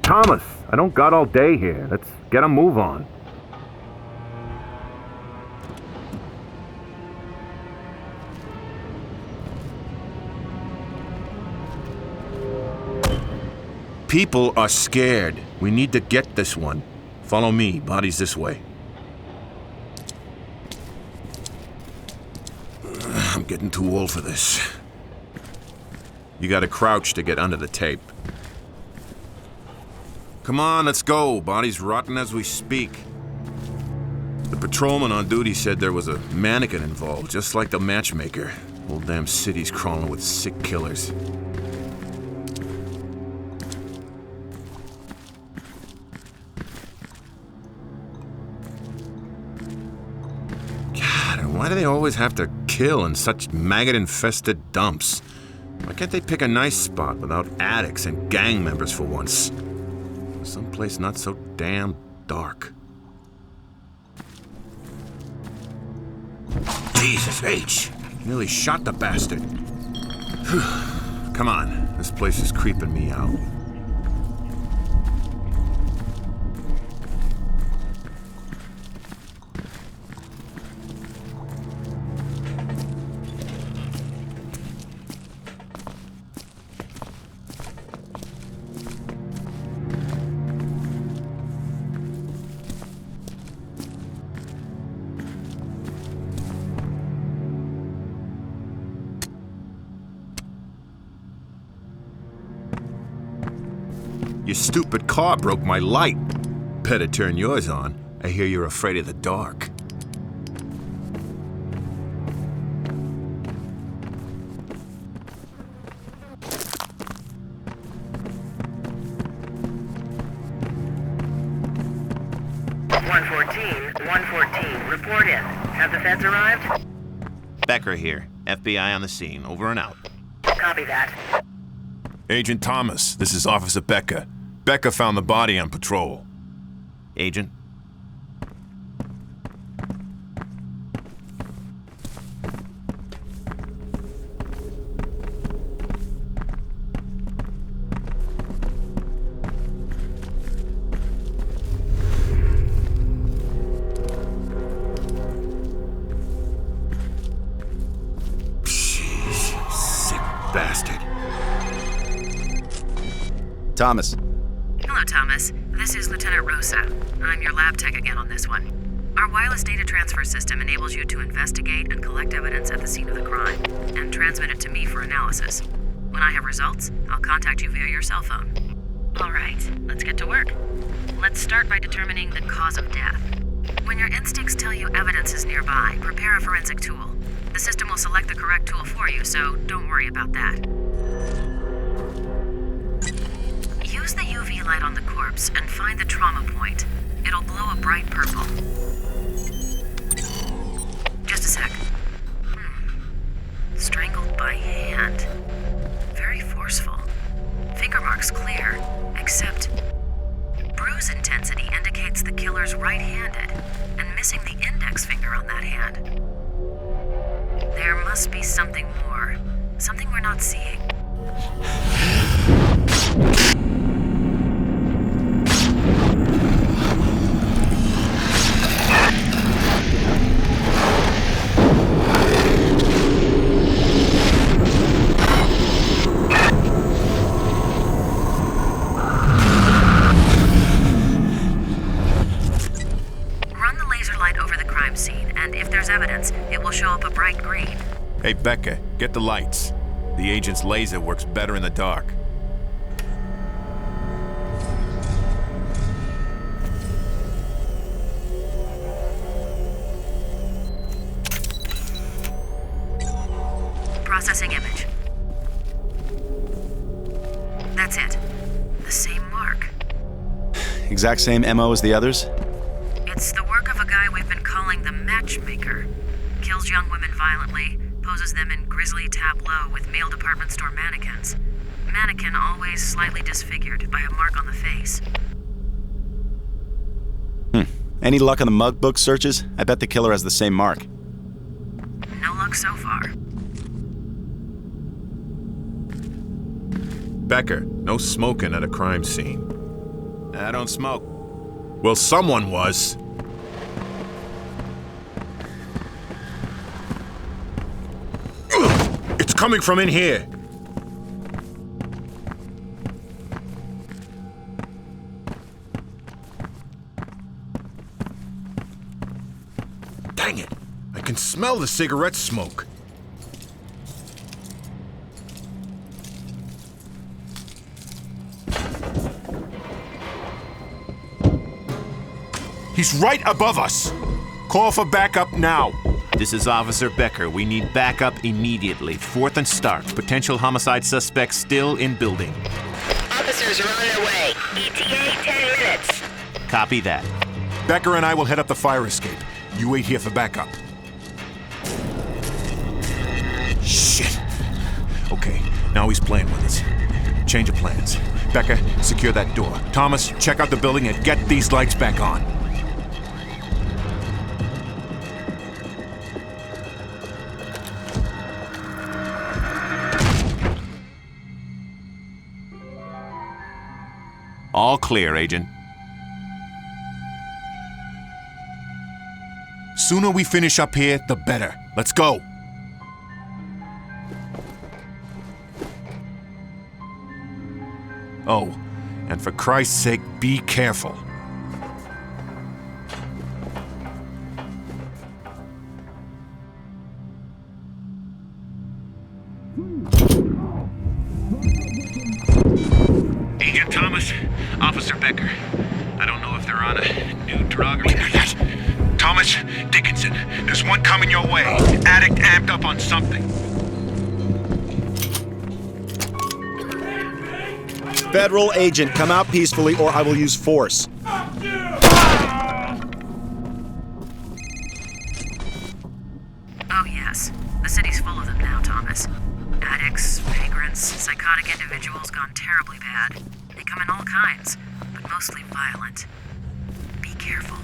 Thomas, I don't got all day here. Let's get a move on. People are scared. We need to get this one. Follow me. Body's this way. I'm getting too old for this. You gotta crouch to get under the tape. Come on, let's go. Body's rotting as we speak. The patrolman on duty said there was a mannequin involved, just like the matchmaker. Whole damn city's crawling with sick killers. Why do they always have to kill in such maggot-infested dumps? Why can't they pick a nice spot without addicts and gang members for once? Someplace not so damn dark. Jesus H! Nearly shot the bastard. Come on, this place is creeping me out. Your stupid car broke my light. Better turn yours on. I hear you're afraid of the dark. Report in. Have the feds arrived? Becker here. FBI on the scene. Over and out. Copy that. Agent Thomas, this is Officer Becker. Becker found the body on patrol. Agent? Bastard. Thomas. Hello, Thomas. This is Lieutenant Rosa. I'm your lab tech again on this one. Our wireless data transfer system enables you to investigate and collect evidence at the scene of the crime, and transmit it to me for analysis. When I have results, I'll contact you via your cell phone. All right, let's get to work. Let's start by determining the cause of death. When your instincts tell you evidence is nearby, prepare a forensic tool. The system will select the correct tool for you, so don't worry about that. Use the UV light on the corpse and find the trauma point. It'll glow a bright purple. Just a sec. Strangled by hand. Very forceful. Finger marks clear, except bruise intensity indicates the killer's right-handed, and missing the index finger on that hand. There must be something more. Something we're not seeing. Run the laser light over the crime scene, and if there's evidence, it will show up a bright green. Hey, Becca, get the lights. The agent's laser works better in the dark. Processing image. That's it. The same mark. Exact same MO as the others? It's the work of a guy we've been calling the matchmaker. Kills young women violently, poses them in grisly tableau with male department store mannequins. Mannequin always slightly disfigured by a mark on the face. Any luck on the mug book searches? I bet the killer has the same mark. No luck so far. Becker, no smoking at a crime scene. I don't smoke. Well, someone was. It's coming from in here. Dang it! I can smell the cigarette smoke. He's right above us! Call for backup now. This is Officer Becker. We need backup immediately. 4th and Stark. Potential homicide suspects still in building. Officers are on their way. ETA 10 minutes. Copy that. Becker and I will head up the fire escape. You wait here for backup. Shit. Okay, now he's playing with us. Change of plans. Becker, secure that door. Thomas, check out the building and get these lights back on. All clear, Agent. Sooner we finish up here, the better. Let's go. Oh, and for Christ's sake, be careful. Agent Thomas, Officer Becker. I don't know if they're on a new drug or... Thomas, Dickinson, there's one coming your way. Addict amped up on something. Federal agent, come out peacefully or I will use force. Oh, yes. The city's full of them now, Thomas. Addicts, vagrants, psychotic individuals gone terribly bad. They come in all kinds, but mostly violent. Be careful.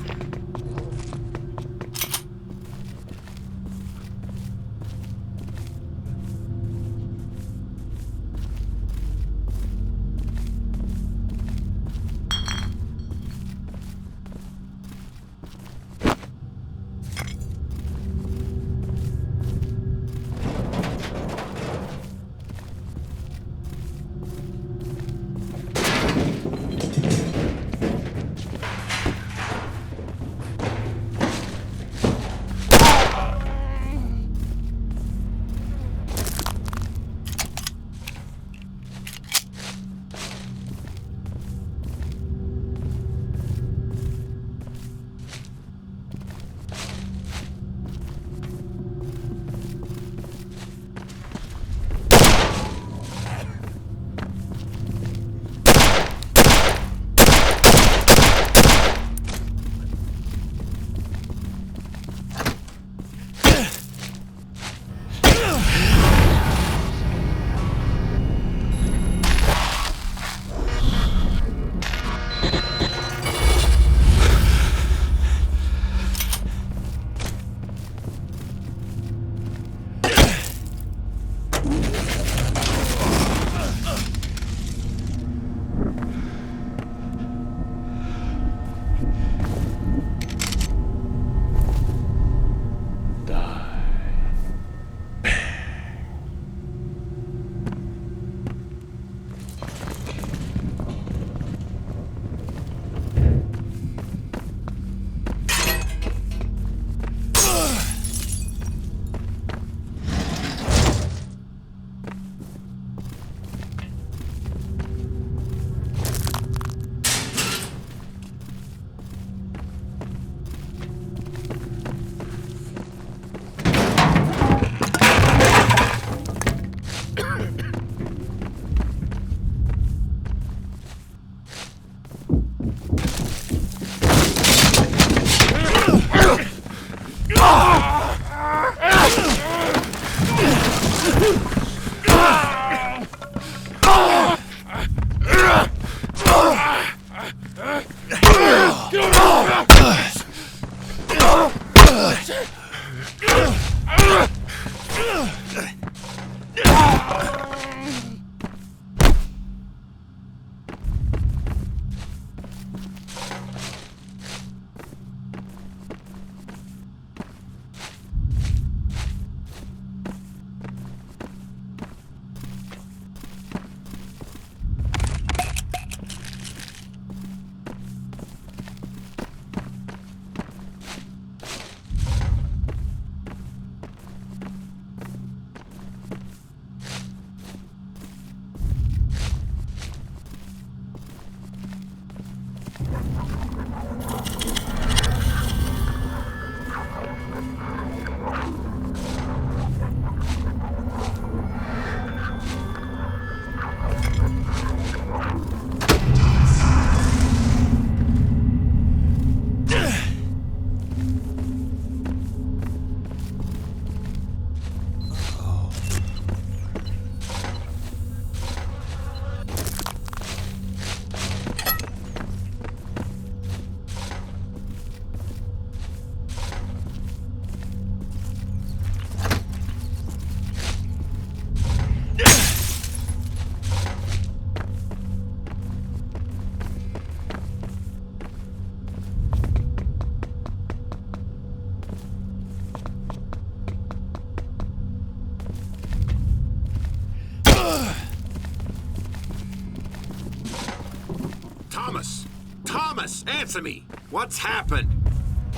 Thomas! Thomas! Answer me! What's happened?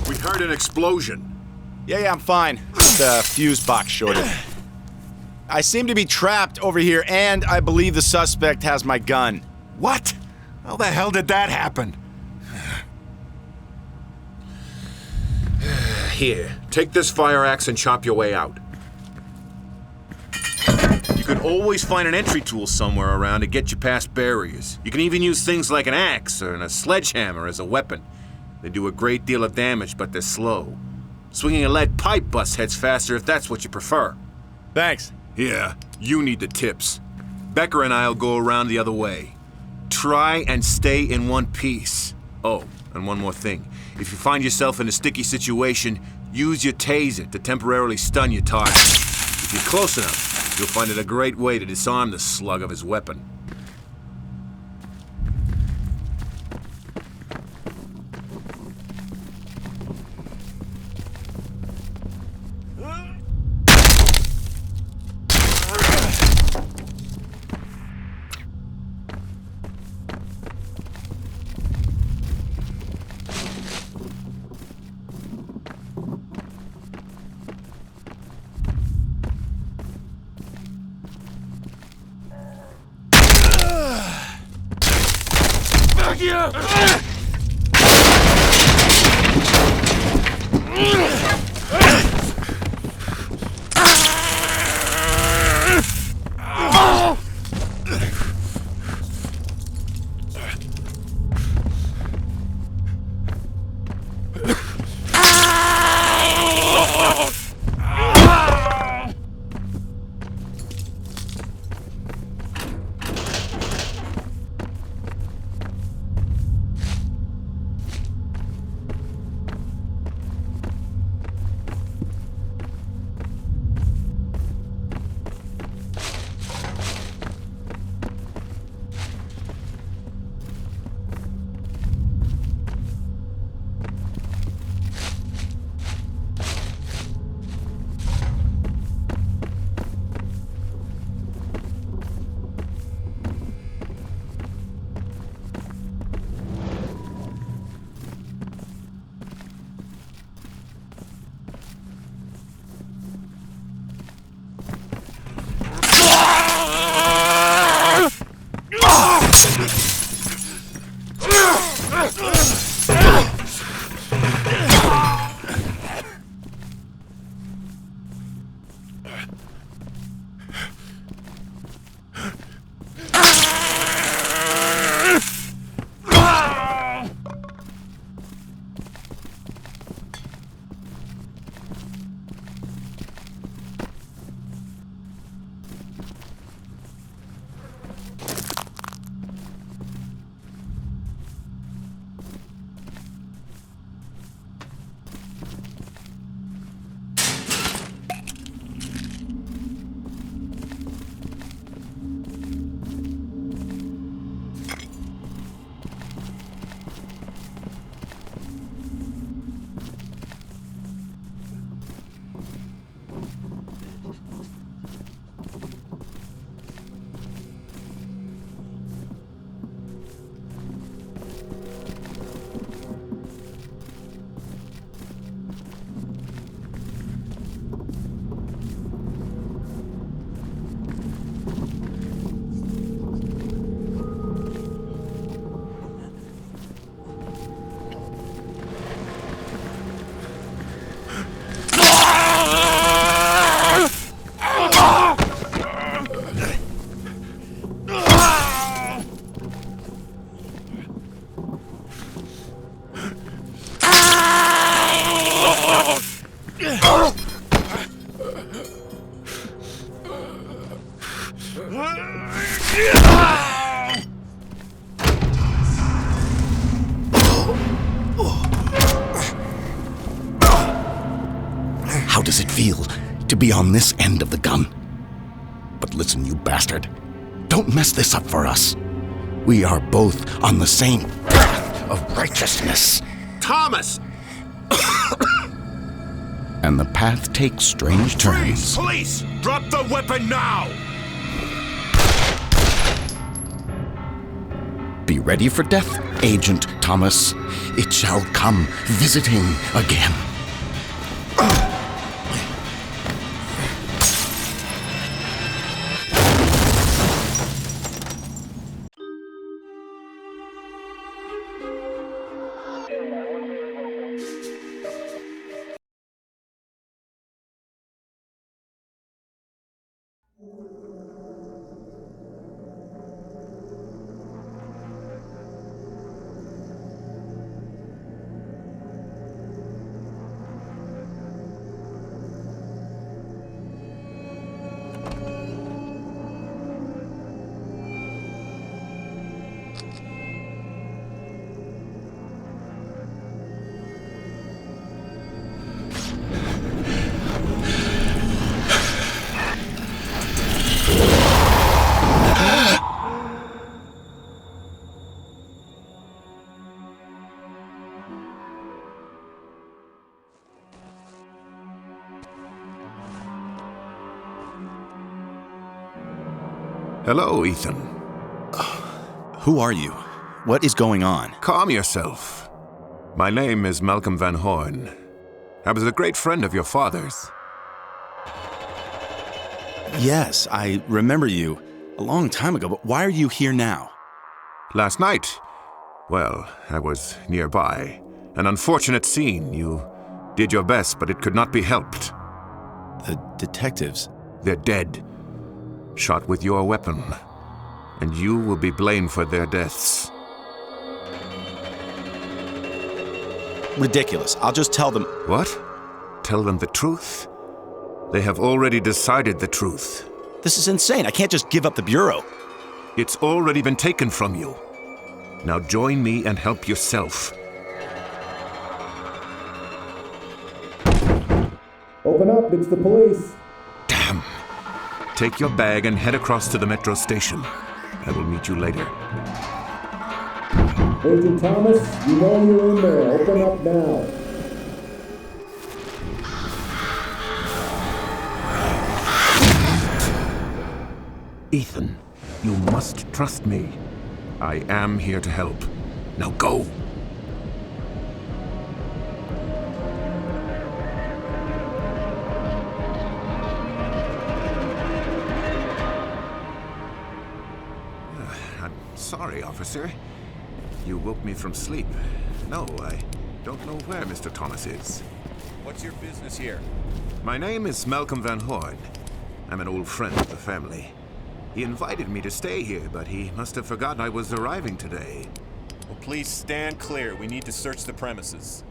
We heard an explosion. Yeah, I'm fine. Just a fuse box shorted. I seem to be trapped over here, and I believe the suspect has my gun. What? How the hell did that happen? Here, take this fire axe and chop your way out. You can always find an entry tool somewhere around to get you past barriers. You can even use things like an axe or a sledgehammer as a weapon. They do a great deal of damage, but they're slow. Swinging a lead pipe busts heads faster if that's what you prefer. Thanks. Yeah, you need the tips. Becker and I'll go around the other way. Try and stay in one piece. Oh, and one more thing. If you find yourself in a sticky situation, use your taser to temporarily stun your target. If you're close enough, you'll find it a great way to disarm the slug of his weapon. How does it feel to be on this end of the gun? But listen, you bastard. Don't mess this up for us. We are both on the same path of righteousness. Thomas! And the path takes strange turns. Police! Drop the weapon now! Be ready for death, Agent Thomas. It shall come visiting again. Hello, Ethan. Who are you? What is going on? Calm yourself. My name is Malcolm Van Horn. I was a great friend of your father's. Yes, I remember you a long time ago, but why are you here now? Last night, well, I was nearby. An unfortunate scene. You did your best, but it could not be helped. The detectives? They're dead. Shot with your weapon. And you will be blamed for their deaths. Ridiculous. I'll just tell them. What? Tell them the truth? They have already decided the truth. This is insane. I can't just give up the Bureau. It's already been taken from you. Now join me and help yourself. Open up, it's the police. Damn. Take your bag and head across to the metro station. I will meet you later. Agent Thomas, you know you're in there. Open up now. Ethan, you must trust me. I am here to help. Now go. I'm sorry, officer. You woke me from sleep. No, I don't know where Mr. Thomas is. What's your business here? My name is Malcolm Van Horn. I'm an old friend of the family. He invited me to stay here, but he must have forgotten I was arriving today. Well, please stand clear. We need to search the premises.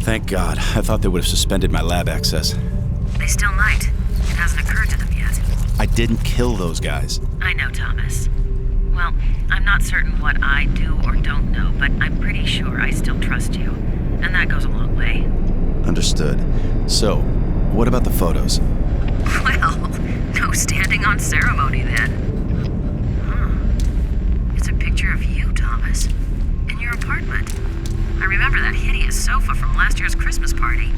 Thank God. I thought they would have suspended my lab access. They still might. It hasn't occurred to them yet. I didn't kill those guys. I know, Thomas. Well, I'm not certain what I do or don't know, but I'm pretty sure I still trust you. And that goes a long way. Understood. So, what about the photos? Well, no standing on ceremony then. Huh. It's a picture of you, Thomas, in your apartment. I remember that hideous sofa from last year's Christmas party.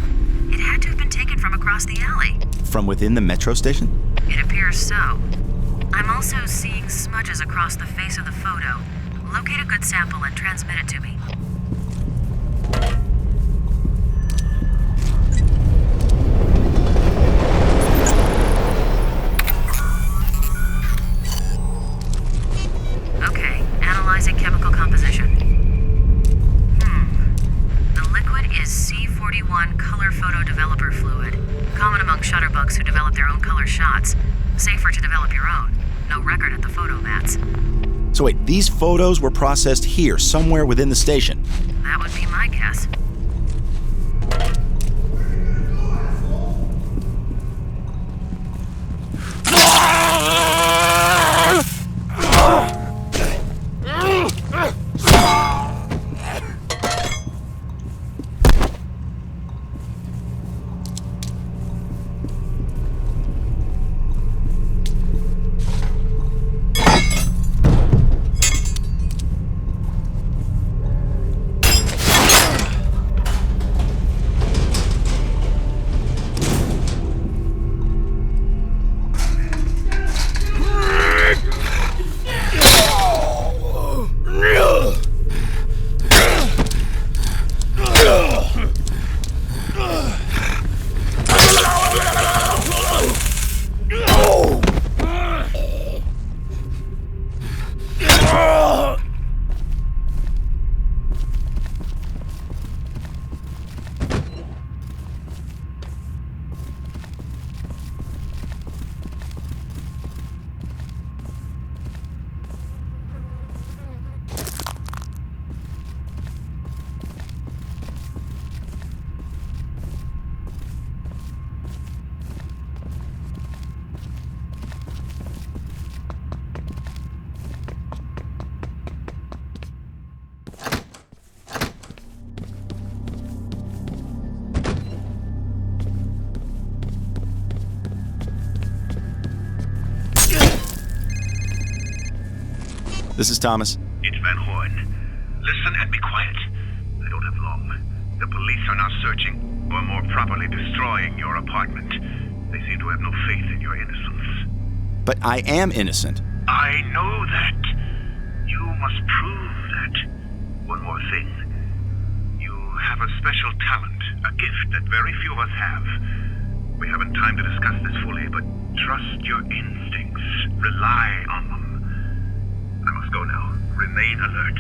It had to have been taken from across the alley. From within the metro station? It appears so. I'm also seeing smudges across the face of the photo. Locate a good sample and transmit it to me. Okay, analyzing chemical composition. The liquid is C41 color photo developer fluid, common among shutterbugs who develop their own color shots. Safer to develop your own. No record at the photo mats. So wait, these photos were processed here, somewhere within the station? That would be my guess. This is Thomas. It's Van Horn. Listen and be quiet. I don't have long. The police are now searching, or more properly destroying your apartment. They seem to have no faith in your innocence. But I am innocent. I know that. You must prove that. One more thing. You have a special talent, a gift that very few of us have. We haven't time to discuss this fully, but trust your instincts. Rely on them. I must go now. Remain alert.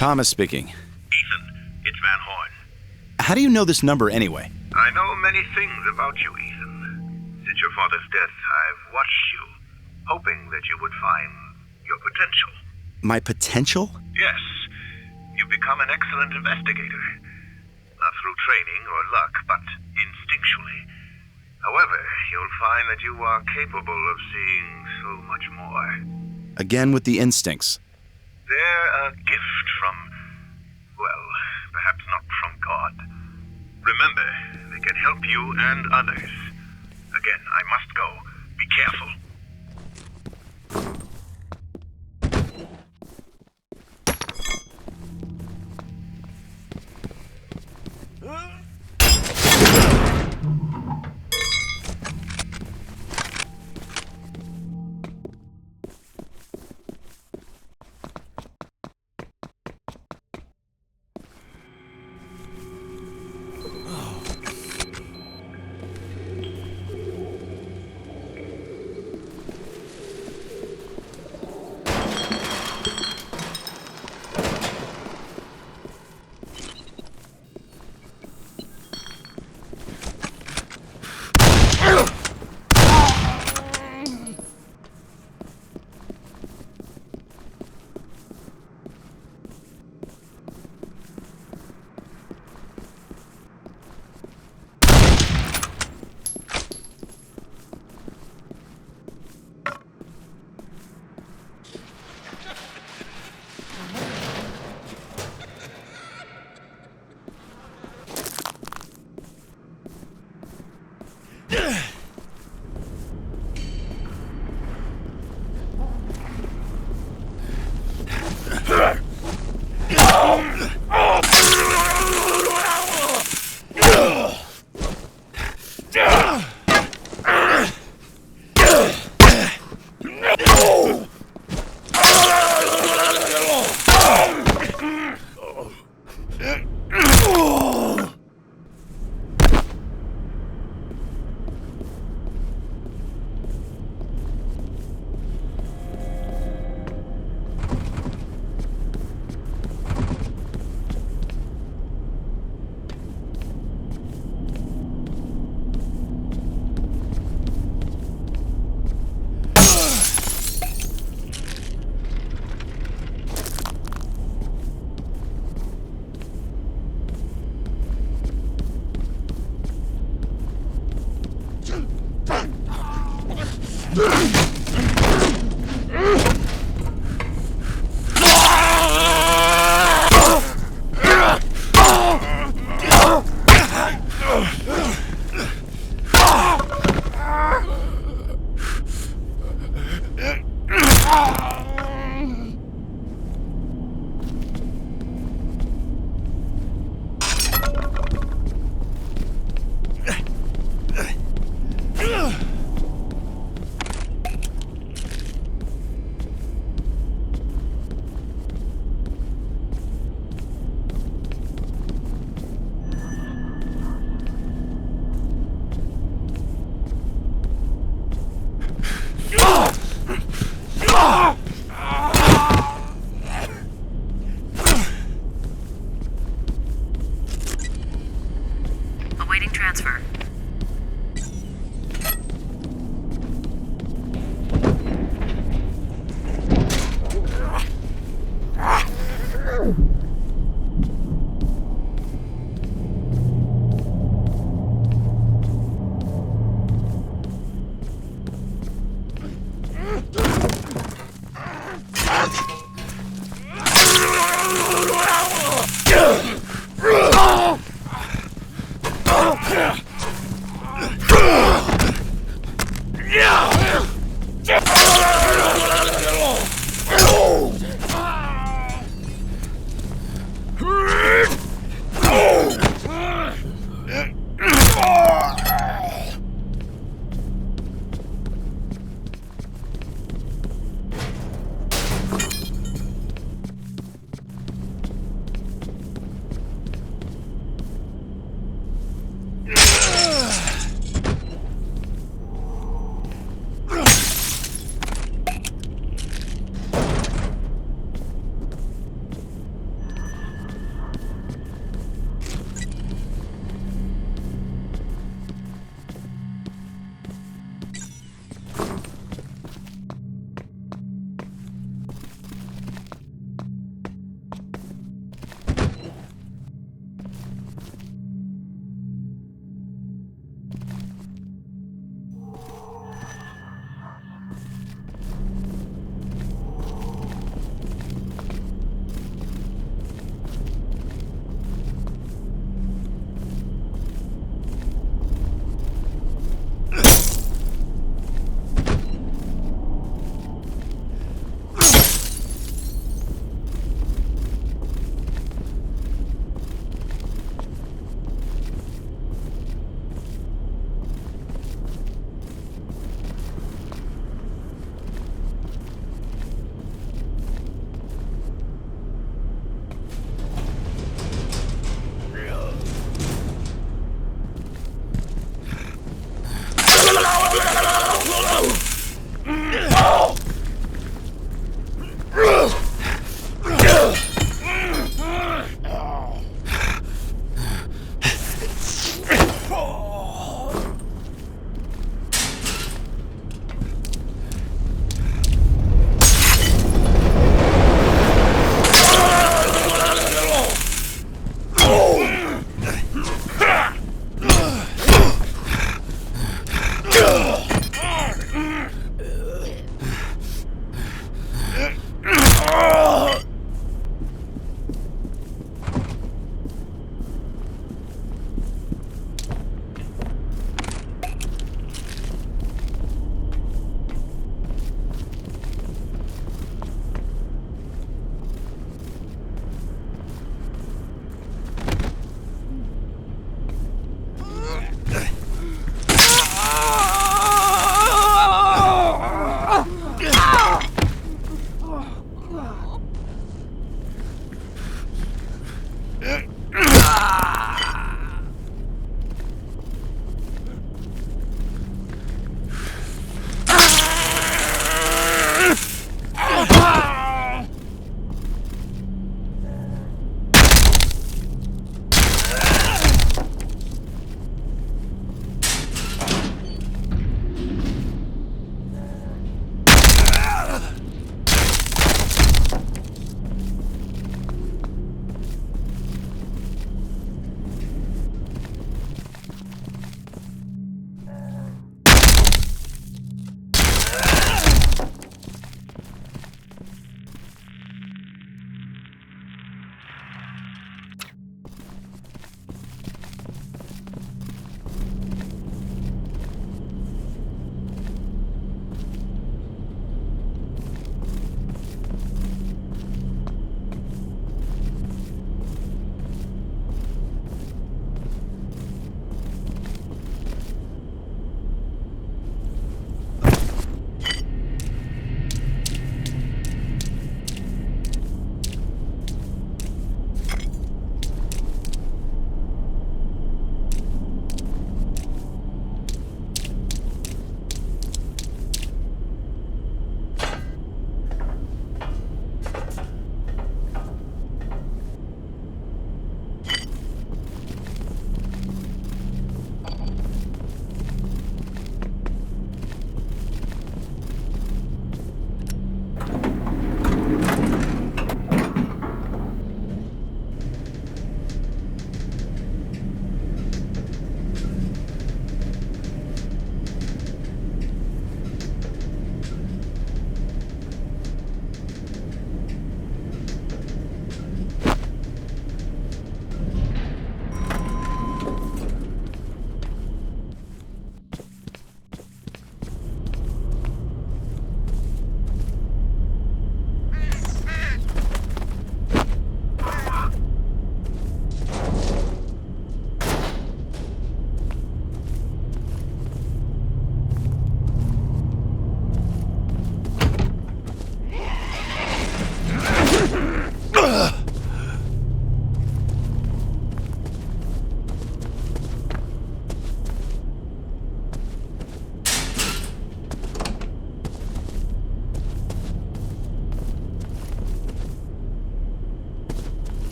Thomas speaking. Ethan, it's Van Horn. How do you know this number anyway? I know many things about you, Ethan. Since your father's death, I've watched you, hoping that you would find your potential. My potential? Yes, you've become an excellent investigator. Not through training or luck, but instinctually. However, you'll find that you are capable of seeing so much more. Again with the instincts. They're a gift from, well, perhaps not from God. Remember, they can help you and others. Again, I must go. Be careful.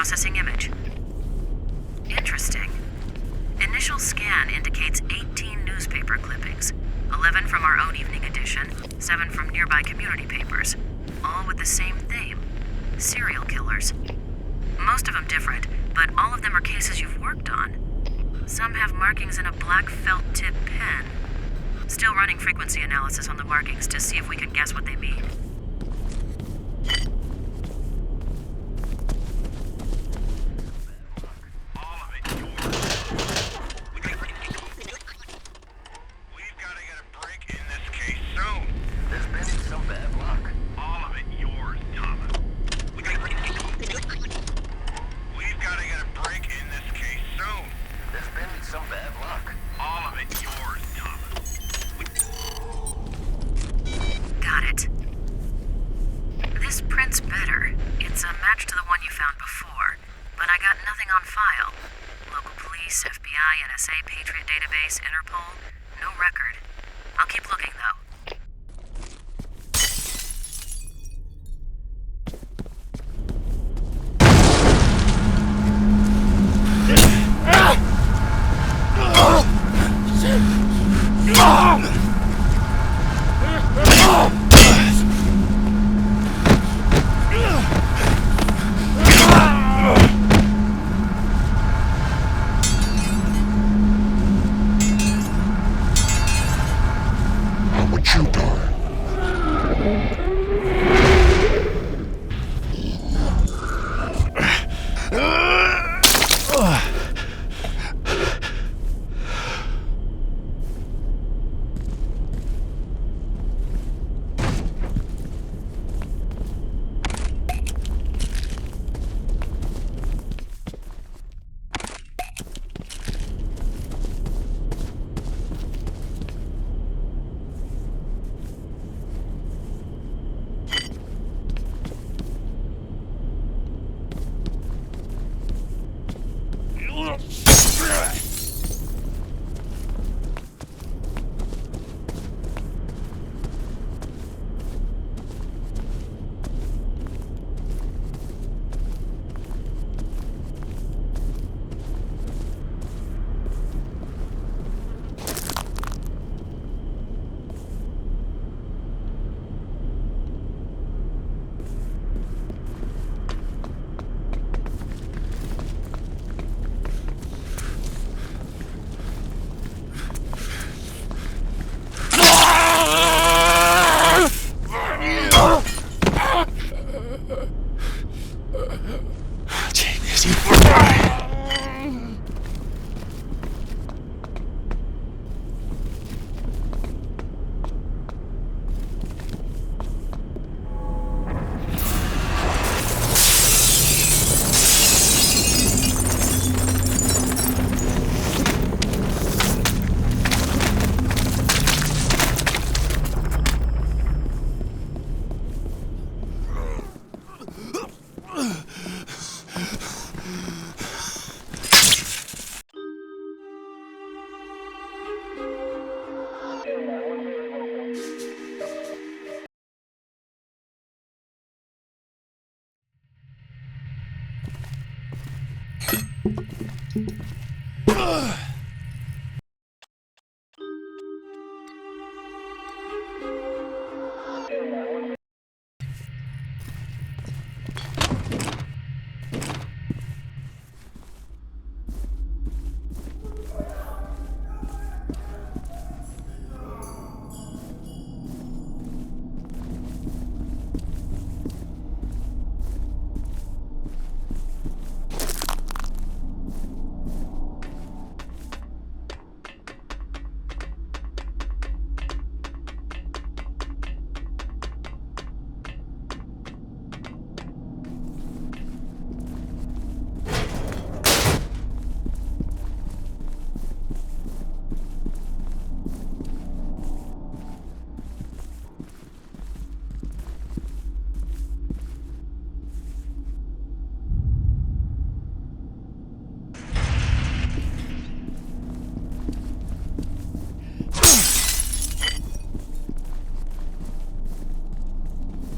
Processing image. Interesting. Initial scan indicates 18 newspaper clippings, 11 from our own evening edition, 7 from nearby community papers, all with the same theme: serial killers. Most of them different, but all of them are cases you've worked on. Some have markings in a black felt tip pen. Still running frequency analysis on the markings to see if we can guess what they mean. NSA, Patriot Database, Interpol. No record. I'll keep looking, though.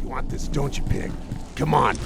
You want this, don't you, pig? Come on.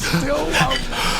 still love me.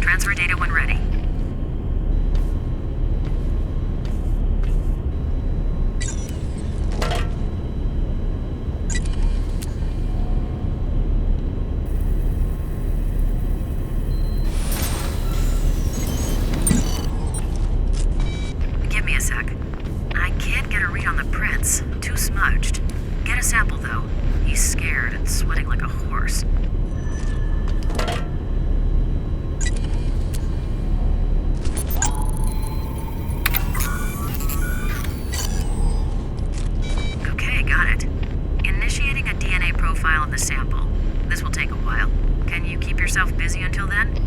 Transfer data when ready. Give me a sec. I can't get a read on the prints. Too smudged. Get a sample, though. He's scared and sweating like a horse. Okay, got it. Initiating a DNA profile of the sample. This will take a while. Can you keep yourself busy until then?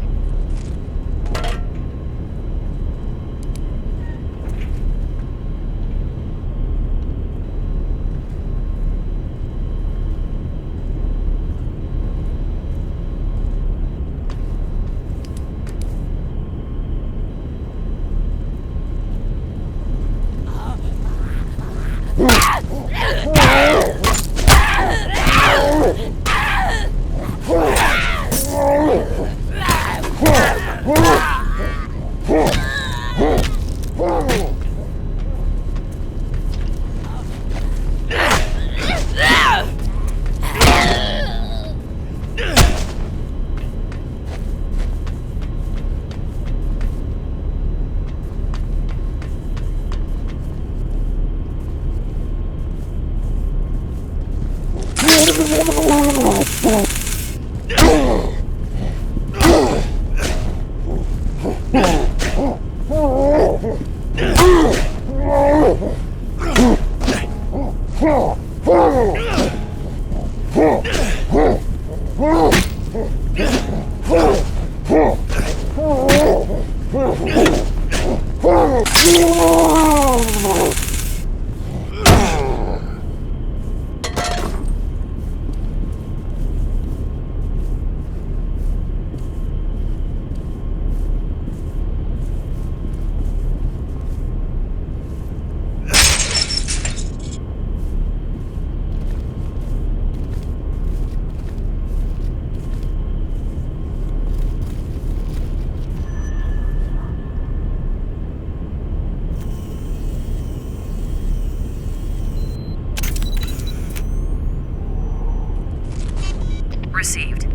Received.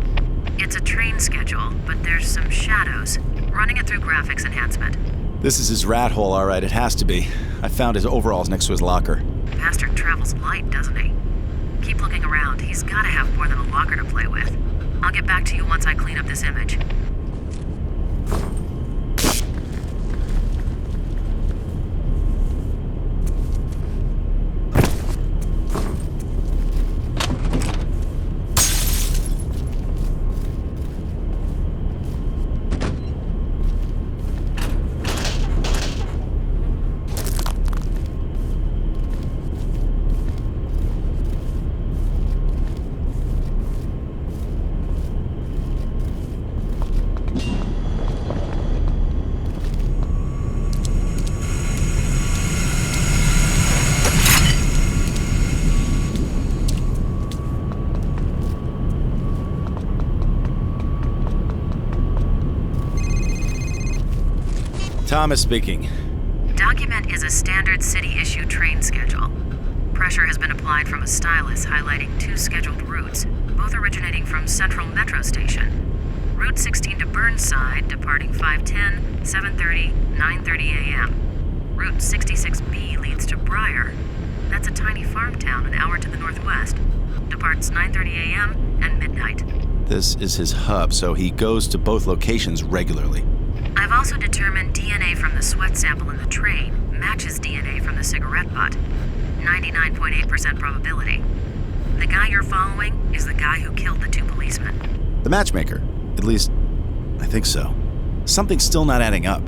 It's a train schedule, but there's some shadows. Running it through graphics enhancement. This is his rat hole, all right. It has to be. I found his overalls next to his locker. Bastard travels light, doesn't he? Keep looking around. He's gotta have more than a locker to play with. I'll get back to you once I clean up this image. Thomas speaking. Document is a standard city-issue train schedule. Pressure has been applied from a stylus highlighting 2 scheduled routes, both originating from Central Metro Station. Route 16 to Burnside, departing 5:10, 7:30, 9:30 a.m. Route 66B leads to Briar. That's a tiny farm town an hour to the northwest. Departs 9:30 a.m. and midnight. This is his hub, so he goes to both locations regularly. I've also determined DNA from the sweat sample in the train matches DNA from the cigarette butt. 99.8% probability. The guy you're following is the guy who killed the 2 policemen. The matchmaker. At least, I think so. Something's still not adding up.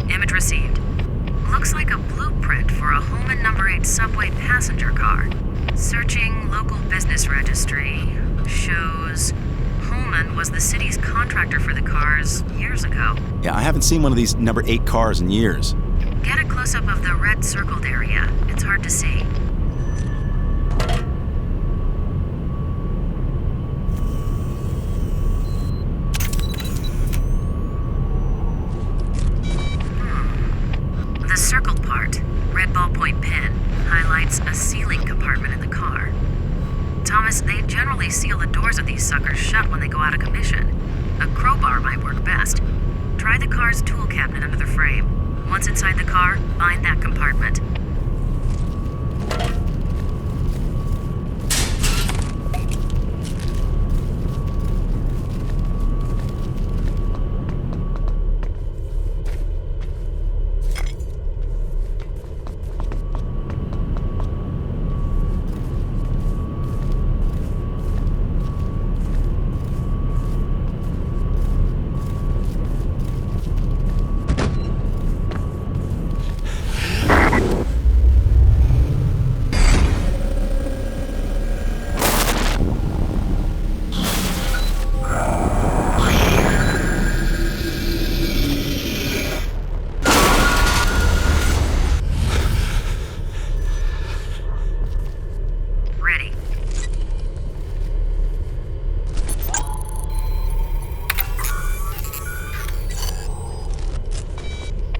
Image received. Looks like a blueprint for a Holman number 8 subway passenger car. Searching local business registry. Shows Holman was the city's contractor for the cars years ago. Yeah, I haven't seen one of these number 8 cars in years. Get a close-up of the red circled area. It's hard to see. The circled part, red ballpoint pen, highlights a sealing compartment in the car. Thomas, they generally seal the doors of these suckers shut when they go out of commission. A crowbar might work best. Try the car's tool cabinet under the frame. Once inside the car, find that compartment.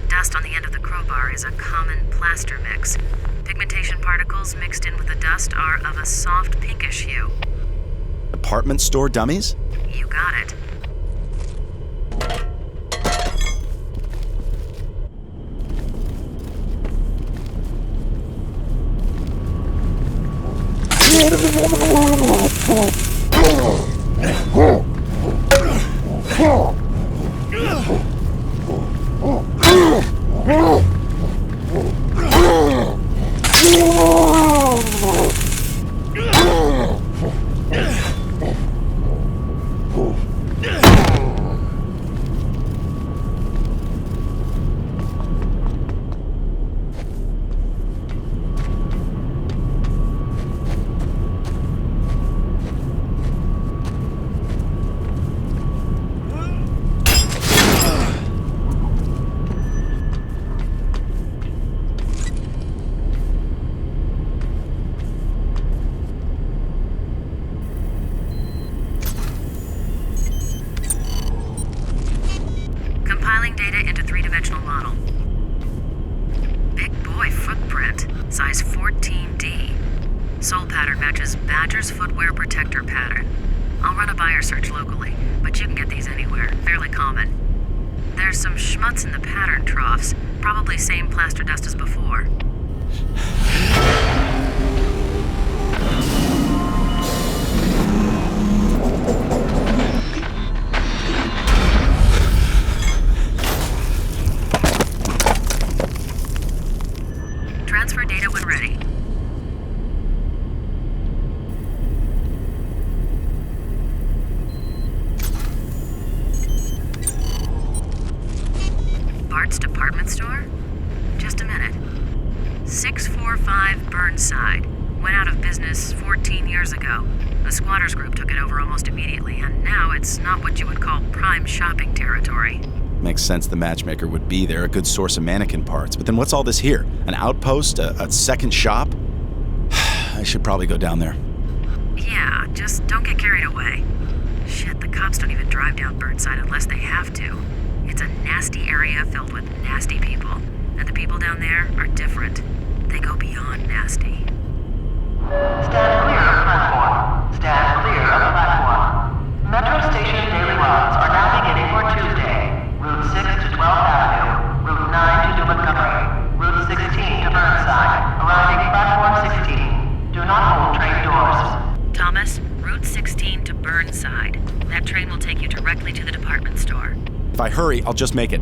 Dust on the end of the crowbar is a common plaster mix. Pigmentation particles mixed in with the dust are of a soft pinkish hue. Department store dummies? You got it. Compiling data into three-dimensional model. Big boy footprint, size 14D. Sole pattern matches Badger's footwear protector pattern. I'll run a buyer search locally, but you can get these anywhere, fairly common. There's some schmutz in the pattern troughs, probably same plaster dust as before. Transfer data when ready. Bart's department store? Just a minute. 645 Burnside. Went out of business 14 years ago. The squatters group took it over almost immediately, and now it's not what you would call prime shopping territory. Makes sense the matchmaker would be there, a good source of mannequin parts. But then what's all this here? An outpost? A second shop? I should probably go down there. Yeah, just don't get carried away. Shit, the cops don't even drive down Burnside unless they have to. It's a nasty area filled with nasty people. and the people down there are different. They go beyond nasty. Stand clear of the platform. Stand clear of the platform. Metro Station daily runs are now beginning for Tuesday. Route 6 to 12th Avenue. Route 9 to New Montgomery. Route 16 to Burnside. Arriving platform 16. Do not hold train doors. Thomas, Route 16 to Burnside. That train will take you directly to the department store. If I hurry, I'll just make it.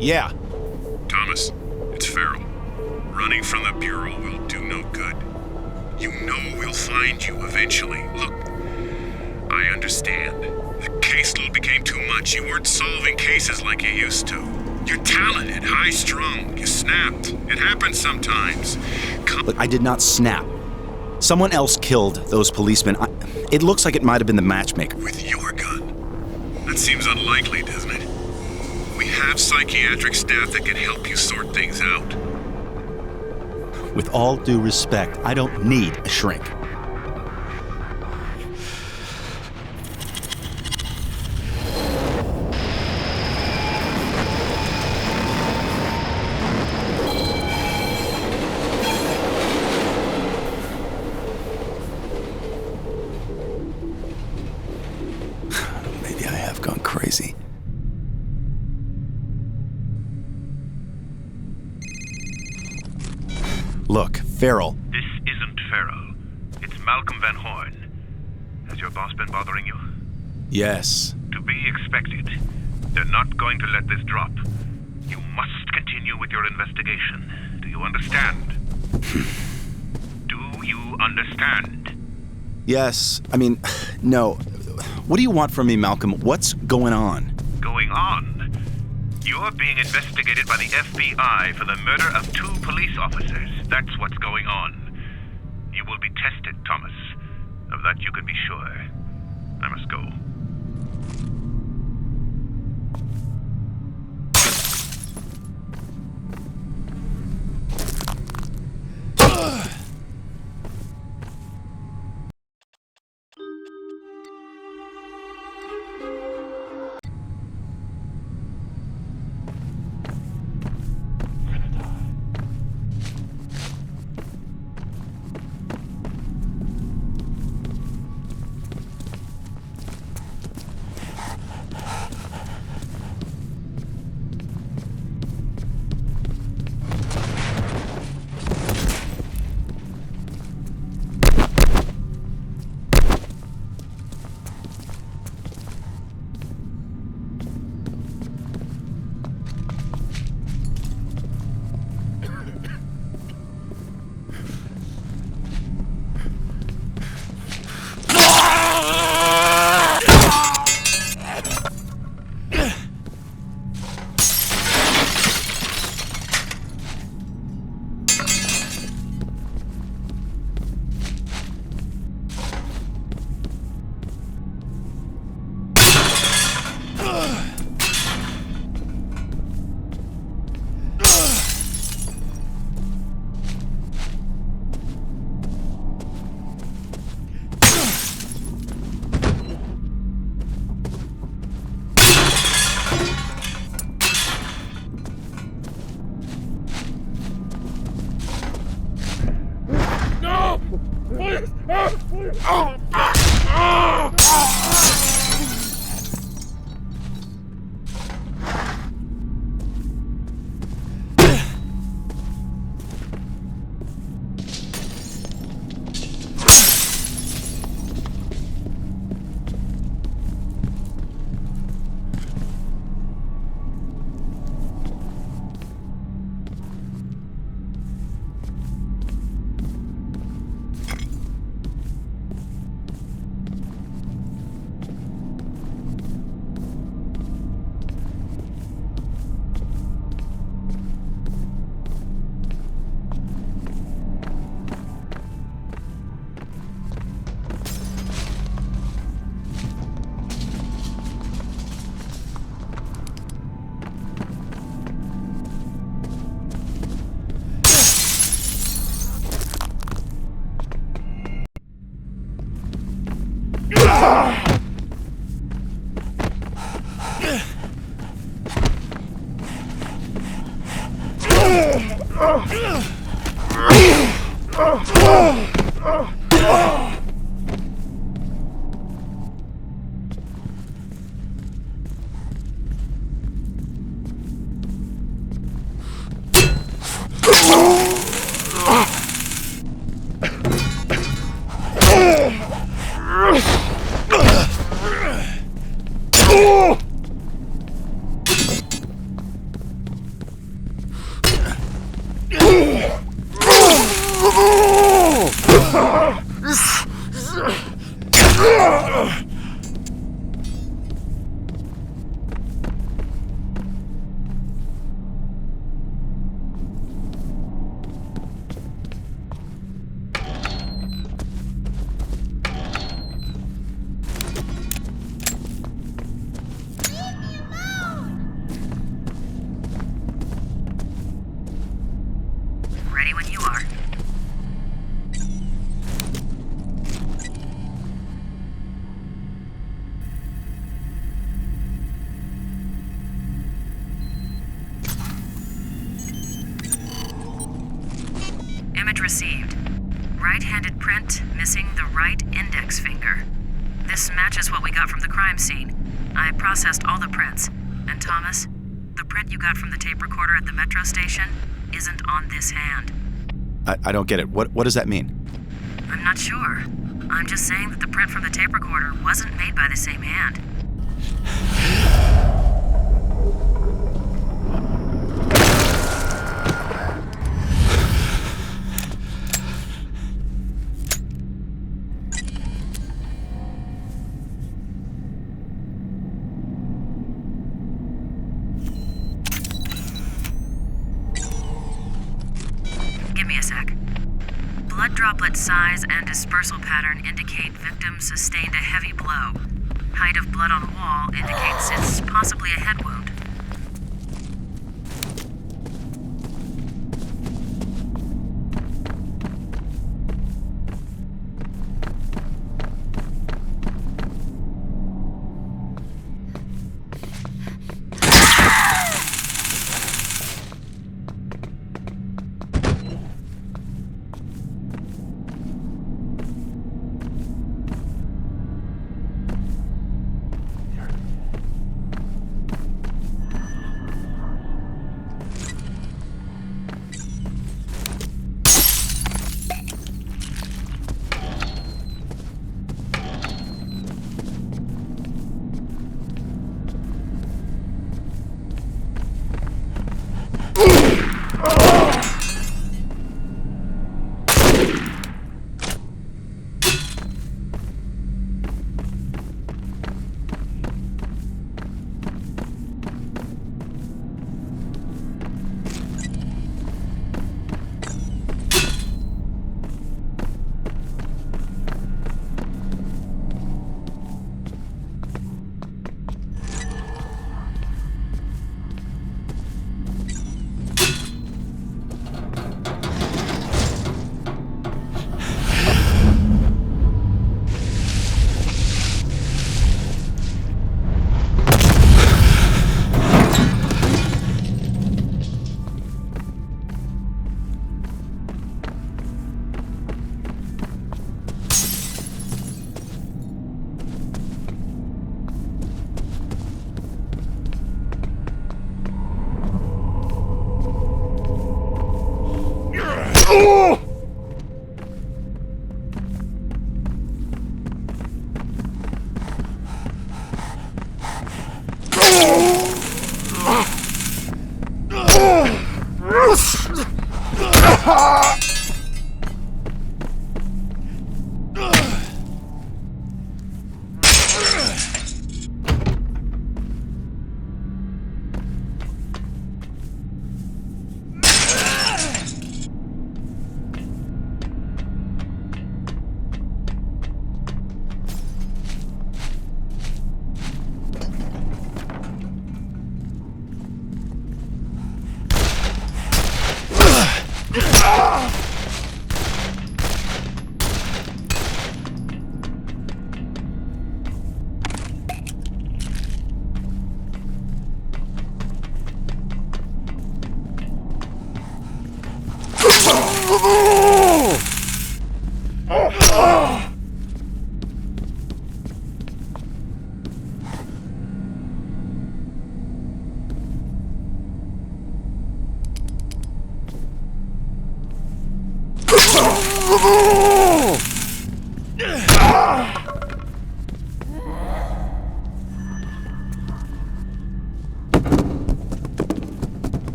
Yeah. Thomas, it's Farrell. Running from the Bureau will do no good. You know we'll find you eventually. Look, I understand. The caseload became too much. You weren't solving cases like you used to. You're talented, high-strung. You snapped. It happens sometimes. Look, I did not snap. Someone else killed those policemen. It looks like it might have been the matchmaker. With your gun? That seems unlikely, doesn't it? We have psychiatric staff that can help you sort things out. With all due respect, I don't need a shrink. Maybe I have gone crazy. Look, Farrell. This isn't Farrell. It's Malcolm Van Horn. Has your boss been bothering you? Yes. To be expected. They're not going to let this drop. You must continue with your investigation. Do you understand? Do you understand? Yes. I mean, no. What do you want from me, Malcolm? What's going on? Going on? You're being investigated by the FBI for the murder of 2 police officers. That's what's going on. You will be tested, Thomas. Of that you can be sure. I must go. Ready when you are. Image received. Right-handed print, missing the right index finger. This matches what we got from the crime scene. I processed all the prints. And Thomas, the print you got from the tape recorder at the metro station isn't on this hand. I don't get it. What does that mean? I'm not sure. I'm just saying that the print from the tape recorder wasn't made by the same hand. Blood droplet size and dispersal pattern indicate victim sustained a heavy blow. Height of blood on wall indicates it's possibly a head wound.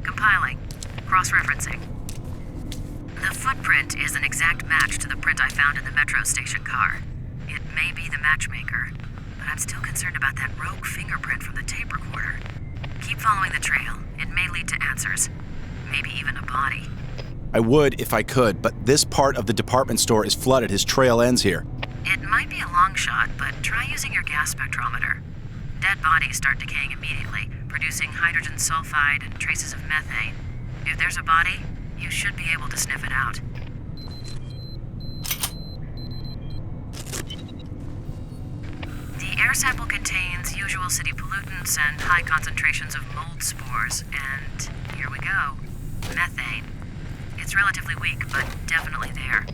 Compiling. Cross-referencing. The footprint is an exact match to the print I found in the metro station car. It may be the matchmaker, but I'm still concerned about that rogue fingerprint from the tape recorder. Keep following the trail. It may lead to answers. Maybe even a body. I would if I could, but this part of the department store is flooded. His trail ends here. It might be a long shot, but try using your gas spectrometer. Dead bodies start decaying immediately, producing hydrogen sulfide and traces of methane. If there's a body, you should be able to sniff it out. The air sample contains usual city pollutants and high concentrations of mold spores, and here we go. Methane. It's relatively weak, but definitely there.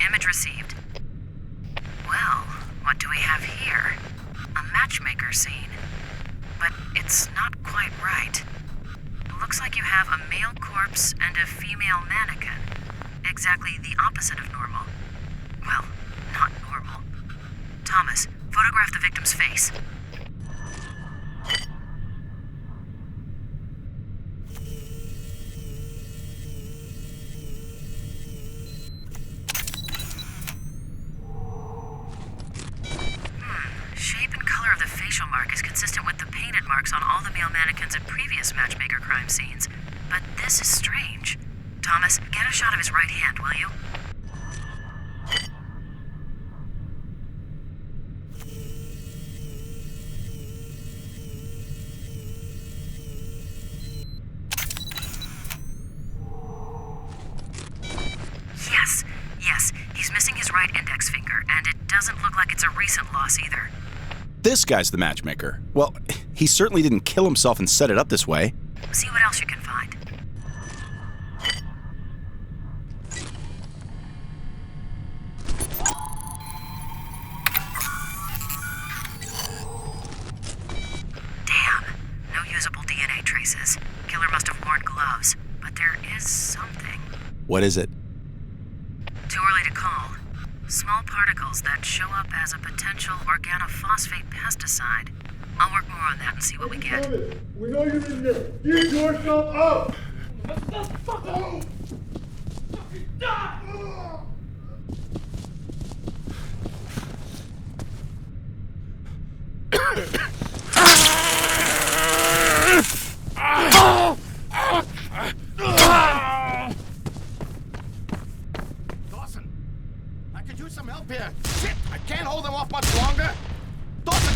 Image received. Well, what do we have here? A matchmaker scene. But it's not quite right. Looks like you have a male corpse and a female mannequin. Exactly the opposite of normal. Well, not normal. Thomas, photograph the victim's face. Shape and color of the facial mark is consistent with the painted marks on all the male mannequins at previous matchmaker crime scenes. But this is strange. Thomas, get a shot of his right hand, will you? Yes, he's missing his right index finger, and it doesn't look like it's a recent loss either. This guy's the matchmaker. Well, he certainly didn't kill himself and set it up this way. See what else you can find. Damn, no usable DNA traces. Killer must have worn gloves, but there is something. What is it? Too early to call. Small particles that show up as a potential organophosphate pesticide. I'll work more on that and see what we get. We know you're in there. Get yourself out! What the fuck? Oh. Fucking die! Dawson, I could use some help here. Shit, I can't hold them off much longer. Dawson!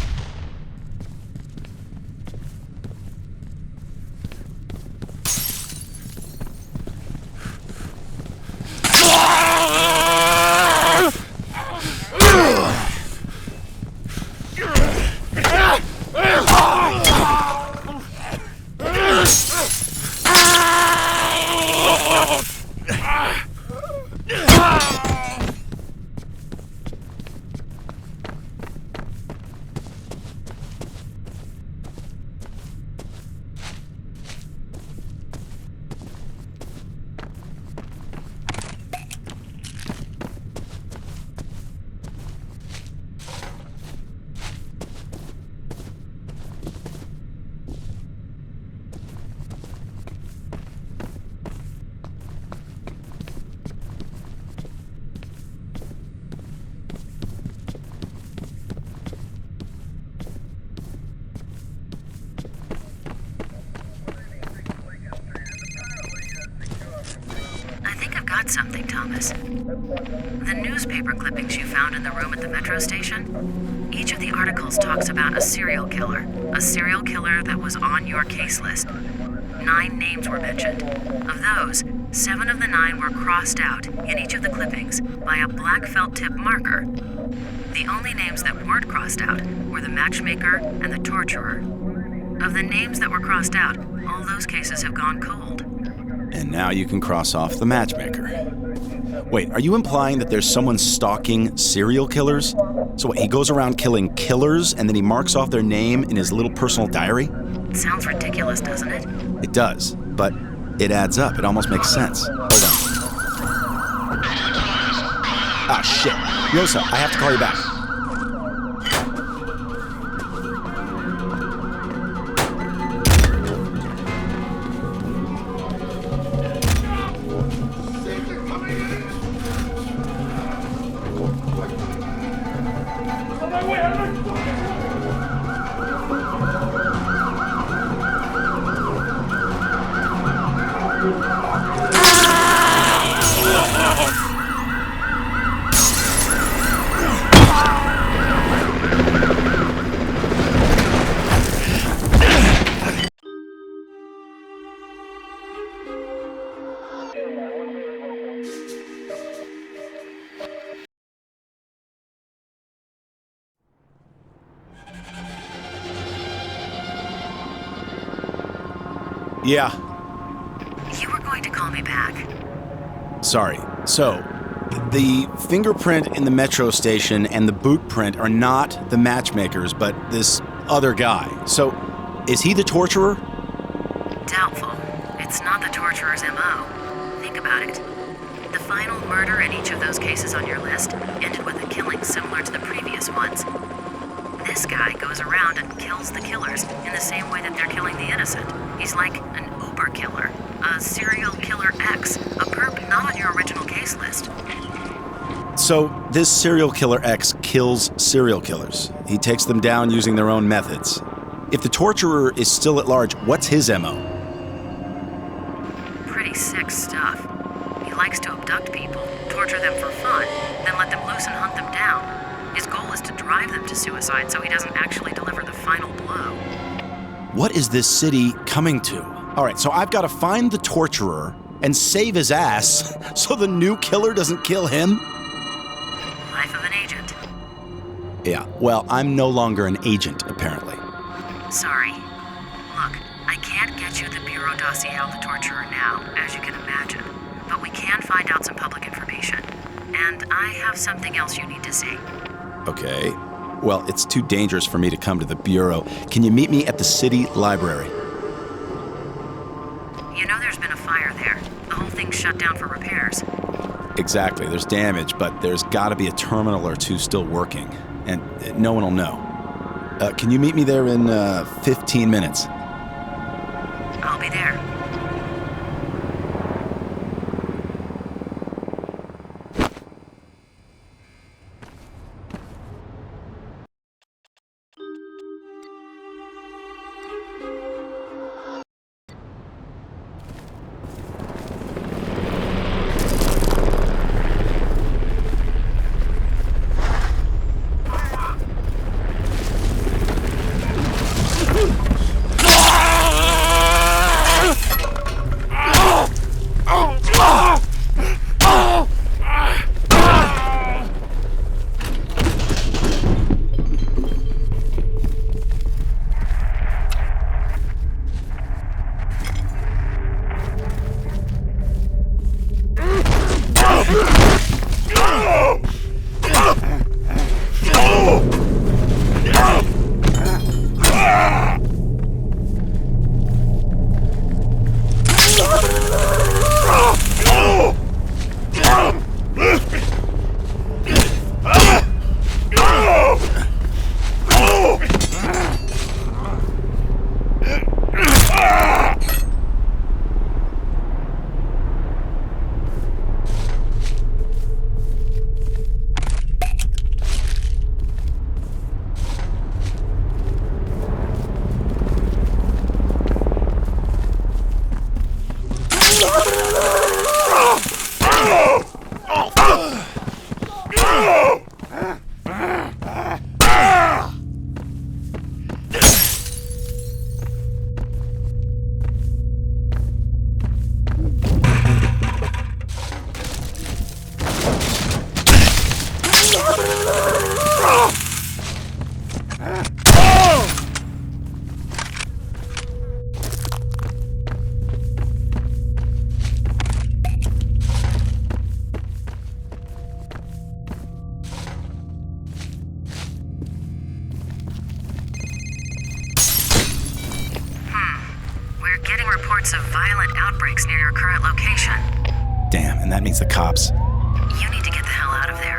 Got something, Thomas. The newspaper clippings you found in the room at the metro station, each of the articles talks about a serial killer that was on your case list. 9 names were mentioned. Of those, 7 of the 9 were crossed out in each of the clippings by a black felt tip marker. The only names that weren't crossed out were the matchmaker and the torturer. Of the names that were crossed out, all those cases have gone cold. And now you can cross off the matchmaker. Wait, are you implying that there's someone stalking serial killers? So what, he goes around killing killers and then he marks off their name in his little personal diary? Sounds ridiculous, doesn't it? It does, but it adds up. It almost makes sense. Hold on. Ah, shit. Rosa, I have to call you back. Yeah. You were going to call me back. Sorry. So, the fingerprint in the metro station and the boot print are not the matchmakers, but this other guy. So, is he the torturer? Doubtful. It's not the torturer's MO. Think about it. The final murder in each of those cases on your list ended with a killing similar to the previous ones. This guy goes around and kills the killers in the same way that they're killing the innocent. He's like an Uber killer, a serial killer X, a perp not on your original case list. So, this serial killer X kills serial killers. He takes them down using their own methods. If the torturer is still at large, what's his MO? Pretty sick stuff. He likes to abduct people, torture them for fun, then let them loose and hunt them down. His goal is to drive them to suicide so he doesn't actually deliver the final blow. What is this city coming to? All right, so I've got to find the torturer and save his ass so the new killer doesn't kill him? Life of an agent. Yeah, well, I'm no longer an agent, apparently. Sorry. Look, I can't get you the Bureau dossier on the torturer now, as you can imagine. But we can find out some public information. And I have something else you need to see. Okay. Well, it's too dangerous for me to come to the Bureau. Can you meet me at the city library? You know there's been a fire there. The whole thing's shut down for repairs. Exactly. There's damage, but there's got to be a terminal or two still working. And no one will know. Can you meet me there in 15 minutes? I'll be there. We're getting reports of violent outbreaks near your current location. Damn, and that means the cops. You need to get the hell out of there.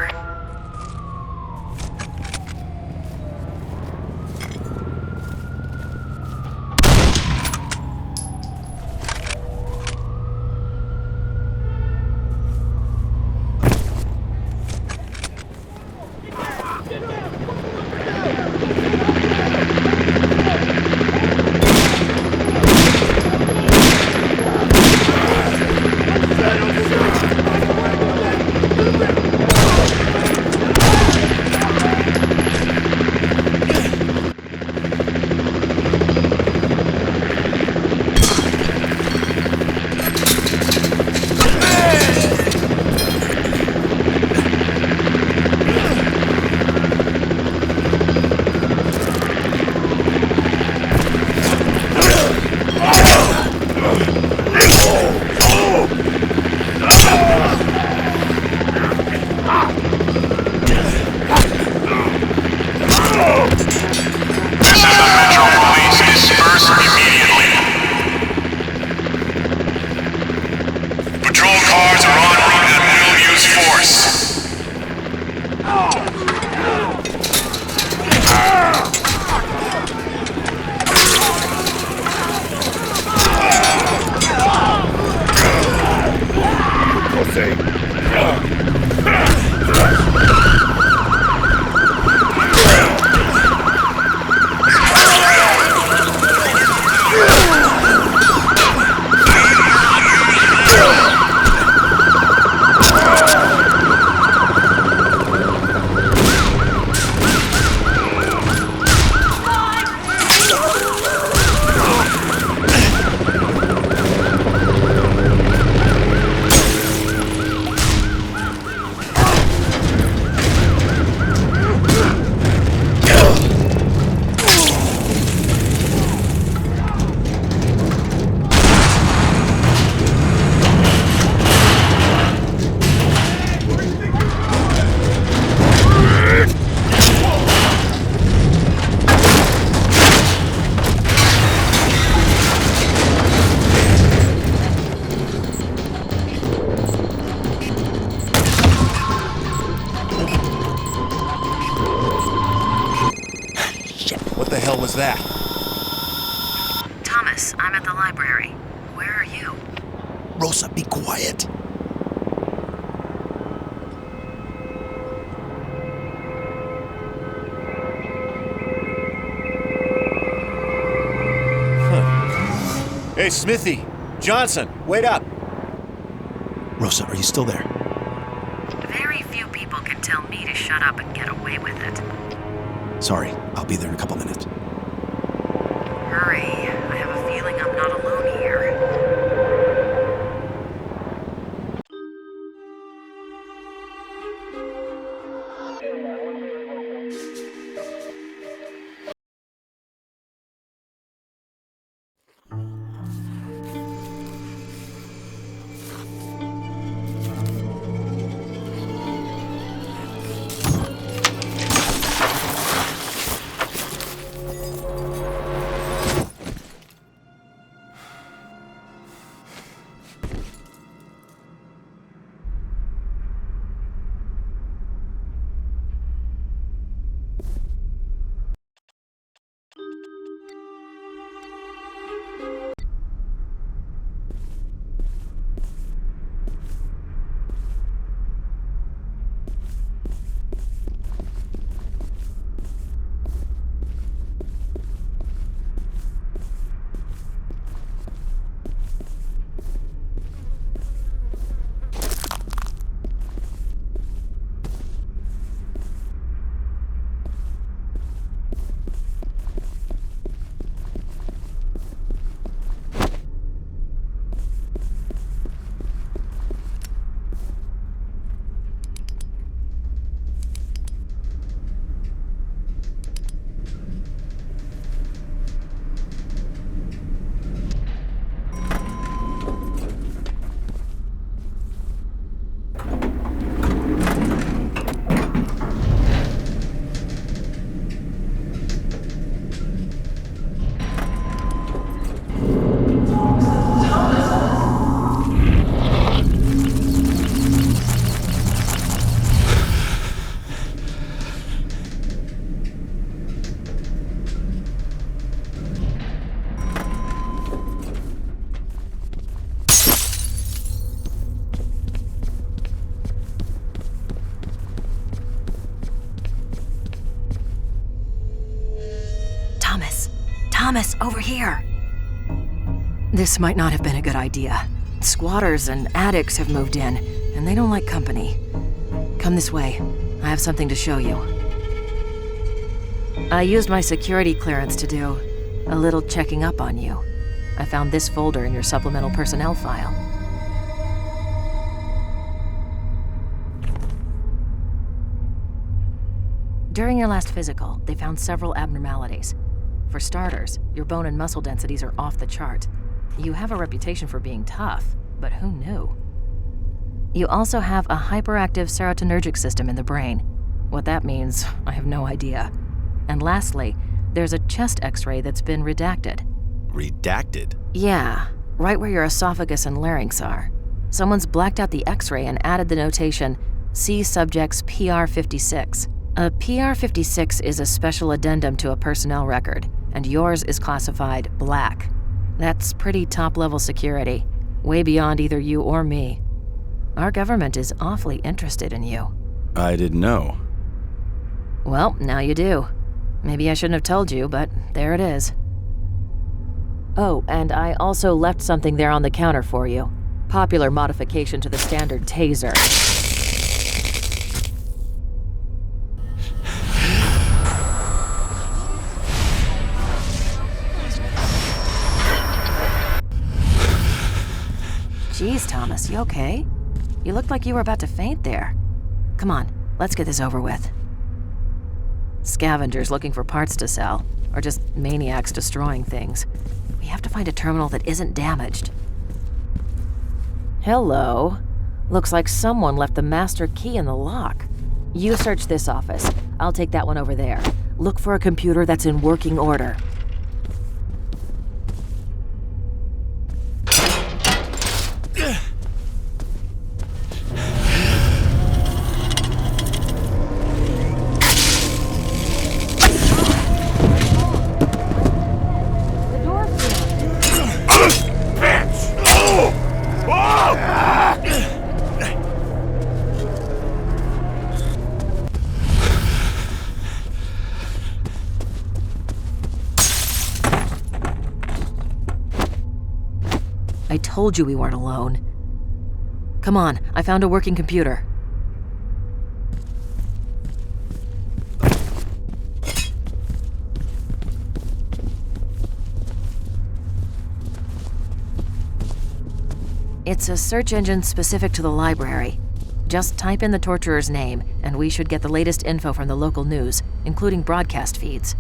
was that? Thomas, I'm at the library. Where are you? Rosa, be quiet. Hey, Smithy! Johnson, wait up! Rosa, are you still there? Very few people can tell me to shut up and get away with it. Sorry, I'll be there in a couple minutes. Hurry. I have a feeling I'm not alone here. Thomas, over here! This might not have been a good idea. Squatters and addicts have moved in, and they don't like company. Come this way. I have something to show you. I used my security clearance to do a little checking up on you. I found this folder in your supplemental personnel file. During your last physical, they found several abnormalities. For starters, your bone and muscle densities are off the chart. You have a reputation for being tough, but who knew? You also have a hyperactive serotonergic system in the brain. What that means, I have no idea. And lastly, there's a chest x-ray that's been redacted. Redacted? Yeah, right where your esophagus and larynx are. Someone's blacked out the x-ray and added the notation, see subject's PR56. A PR56 is a special addendum to a personnel record, and yours is classified black. That's pretty top-level security, way beyond either you or me. Our government is awfully interested in you. I didn't know. Well, now you do. Maybe I shouldn't have told you, but there it is. Oh, and I also left something there on the counter for you. Popular modification to the standard taser. Jeez, Thomas, you okay? You looked like you were about to faint there. Come on, let's get this over with. Scavengers looking for parts to sell, or just maniacs destroying things. We have to find a terminal that isn't damaged. Hello. Looks like someone left the master key in the lock. You search this office. I'll take that one over there. Look for a computer that's in working order. I told you we weren't alone. Come on, I found a working computer. It's a search engine specific to the library. Just type in the torturer's name, and we should get the latest info from the local news, including broadcast feeds.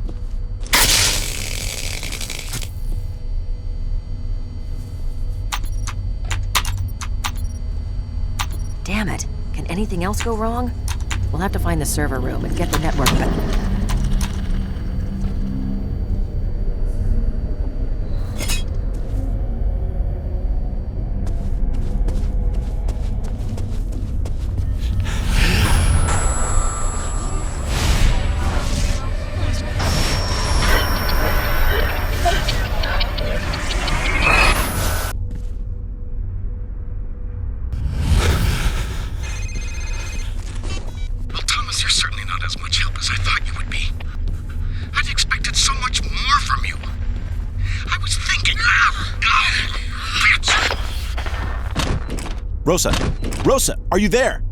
Damn it. Can anything else go wrong? We'll have to find the server room and get the network back. Rosa, are you there?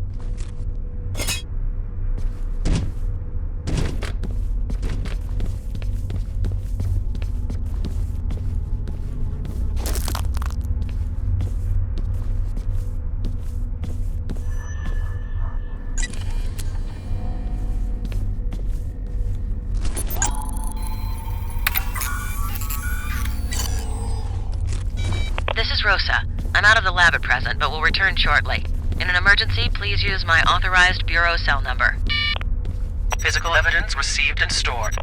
This is Rosa. I'm out of the lab at present, but will return shortly. In an emergency, please use my authorized bureau cell number. Physical evidence received and stored.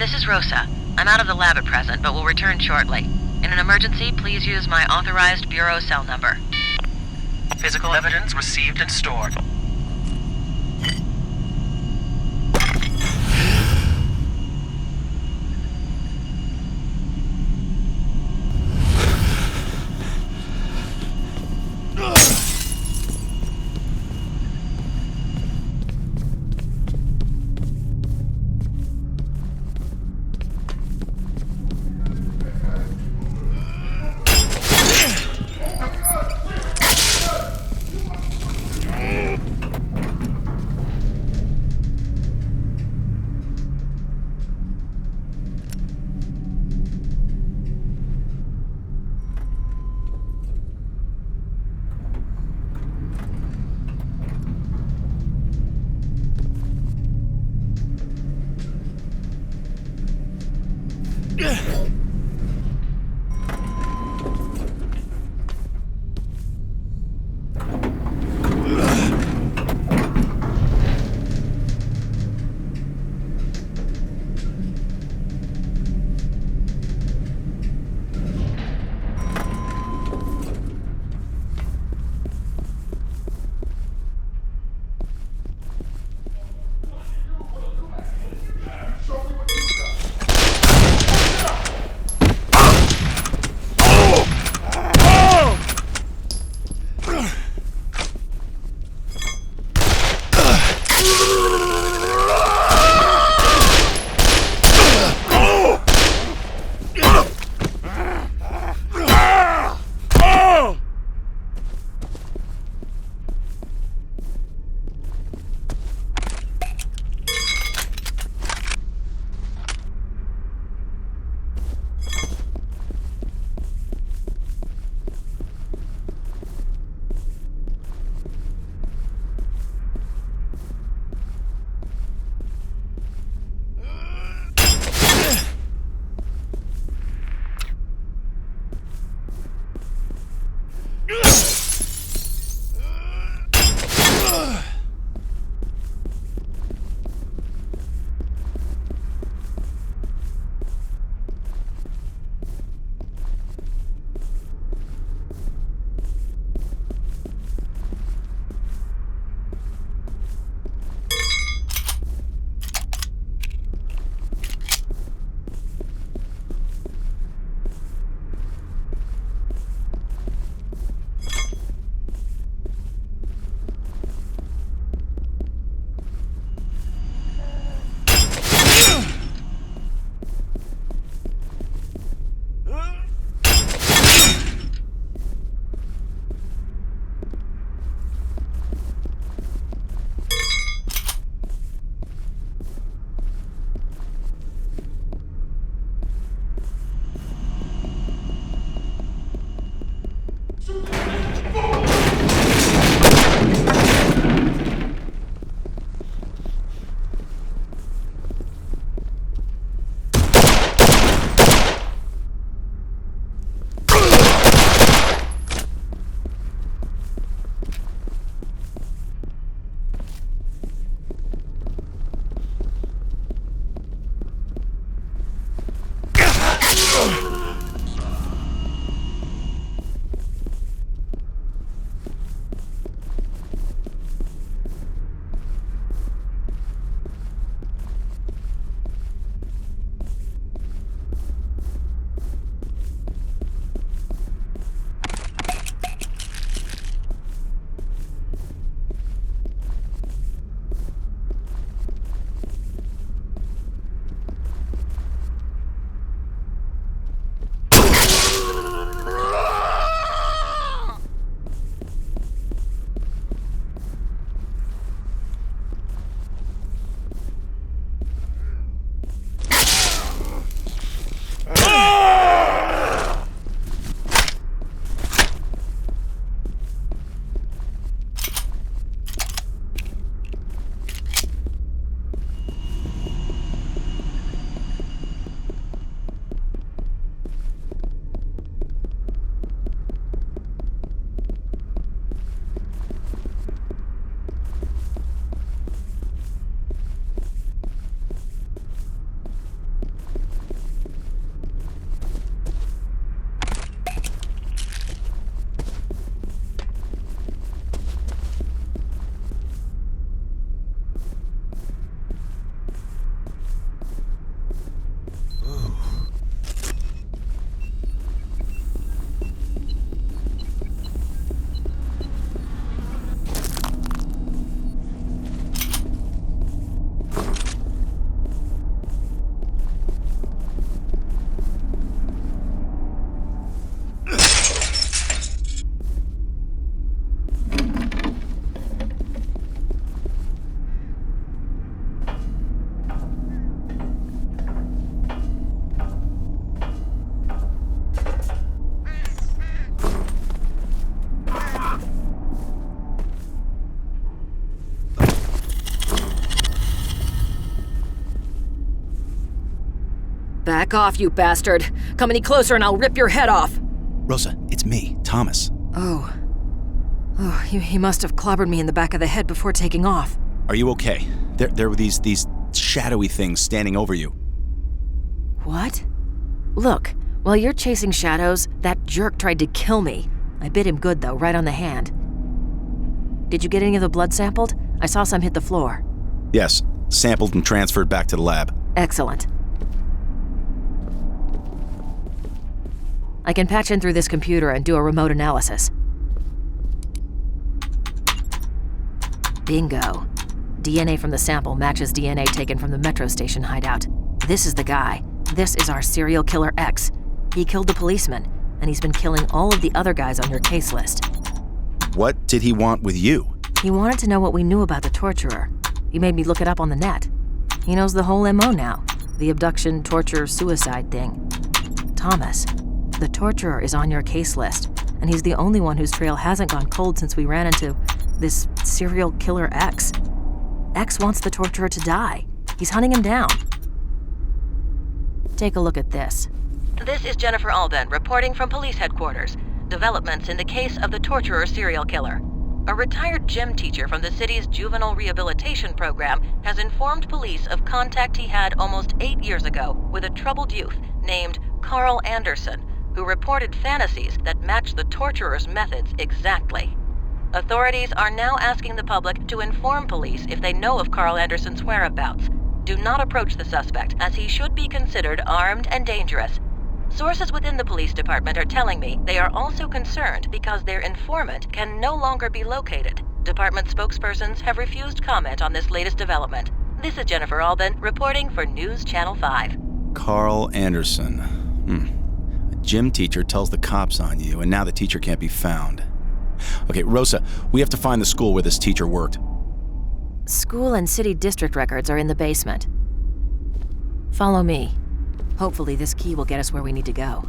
This is Rosa. I'm out of the lab at present, but will return shortly. In an emergency, please use my authorized bureau cell number. Physical evidence received and stored. Back off, you bastard. Come any closer and I'll rip your head off. Rosa, it's me, Thomas. Oh, he must have clobbered me in the back of the head before taking off. Are you okay? There were these shadowy things standing over you. What? Look, while you're chasing shadows, that jerk tried to kill me. I bit him good, though, right on the hand. Did you get any of the blood sampled? I saw some hit the floor. Yes, sampled and transferred back to the lab. Excellent. I can patch in through this computer and do a remote analysis. Bingo. DNA from the sample matches DNA taken from the metro station hideout. This is the guy. This is our serial killer X. He killed the policeman, and he's been killing all of the other guys on your case list. What did he want with you? He wanted to know what we knew about the torturer. He made me look it up on the net. He knows the whole MO now. The abduction, torture, suicide thing. Thomas, the torturer is on your case list, and he's the only one whose trail hasn't gone cold since we ran into this serial killer X. X wants the torturer to die. He's hunting him down. Take a look at this. This is Jennifer Alden reporting from police headquarters. Developments in the case of the torturer serial killer. A retired gym teacher from the city's juvenile rehabilitation program has informed police of contact he had almost 8 years ago with a troubled youth named Carl Anderson, who reported fantasies that match the torturer's methods exactly. Authorities are now asking the public to inform police if they know of Carl Anderson's whereabouts. Do not approach the suspect, as he should be considered armed and dangerous. Sources within the police department are telling me they are also concerned because their informant can no longer be located. Department spokespersons have refused comment on this latest development. This is Jennifer Alden reporting for News Channel 5. Carl Anderson. A gym teacher tells the cops on you, and now the teacher can't be found. Okay, Rosa, we have to find the school where this teacher worked. School and city district records are in the basement. Follow me. Hopefully this key will get us where we need to go.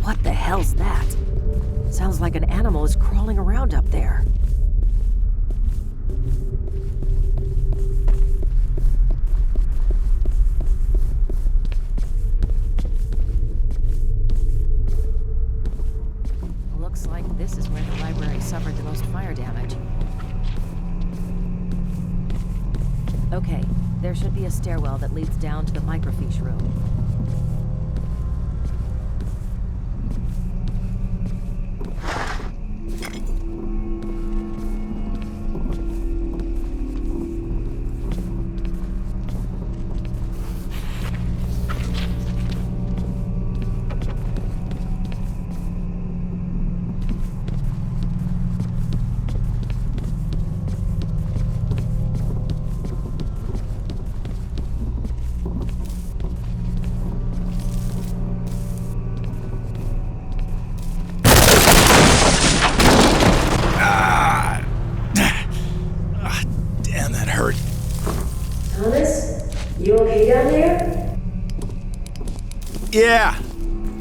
What the hell's that? Sounds like an animal is crawling around up there. Looks like this is where the library suffered the most fire damage. Okay, there should be a stairwell that leads down to the microfiche room.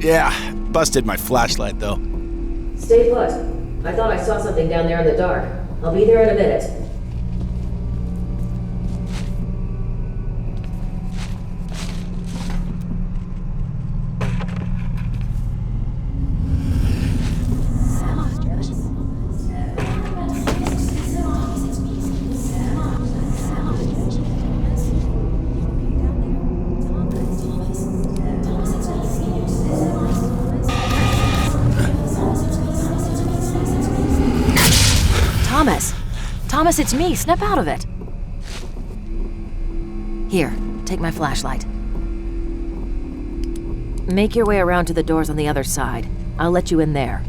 Yeah. Busted my flashlight, though. Stay put. I thought I saw something down there in the dark. I'll be there in a minute. Thomas, it's me. Snap out of it. Here, take my flashlight. Make your way around to the doors on the other side. I'll let you in there.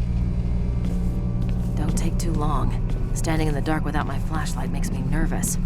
Don't take too long. Standing in the dark without my flashlight makes me nervous.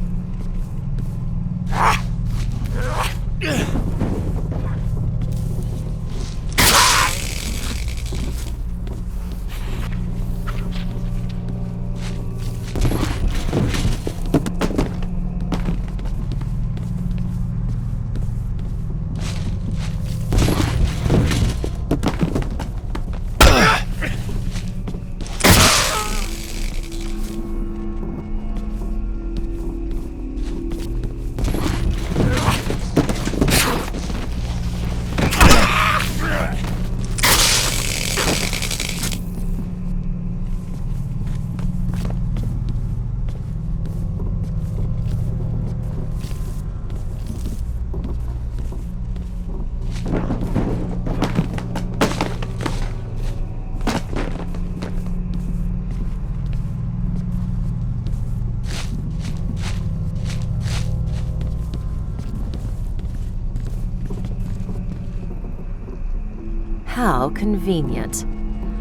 How convenient.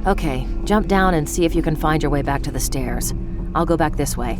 Okay, jump down and see if you can find your way back to the stairs. I'll go back this way.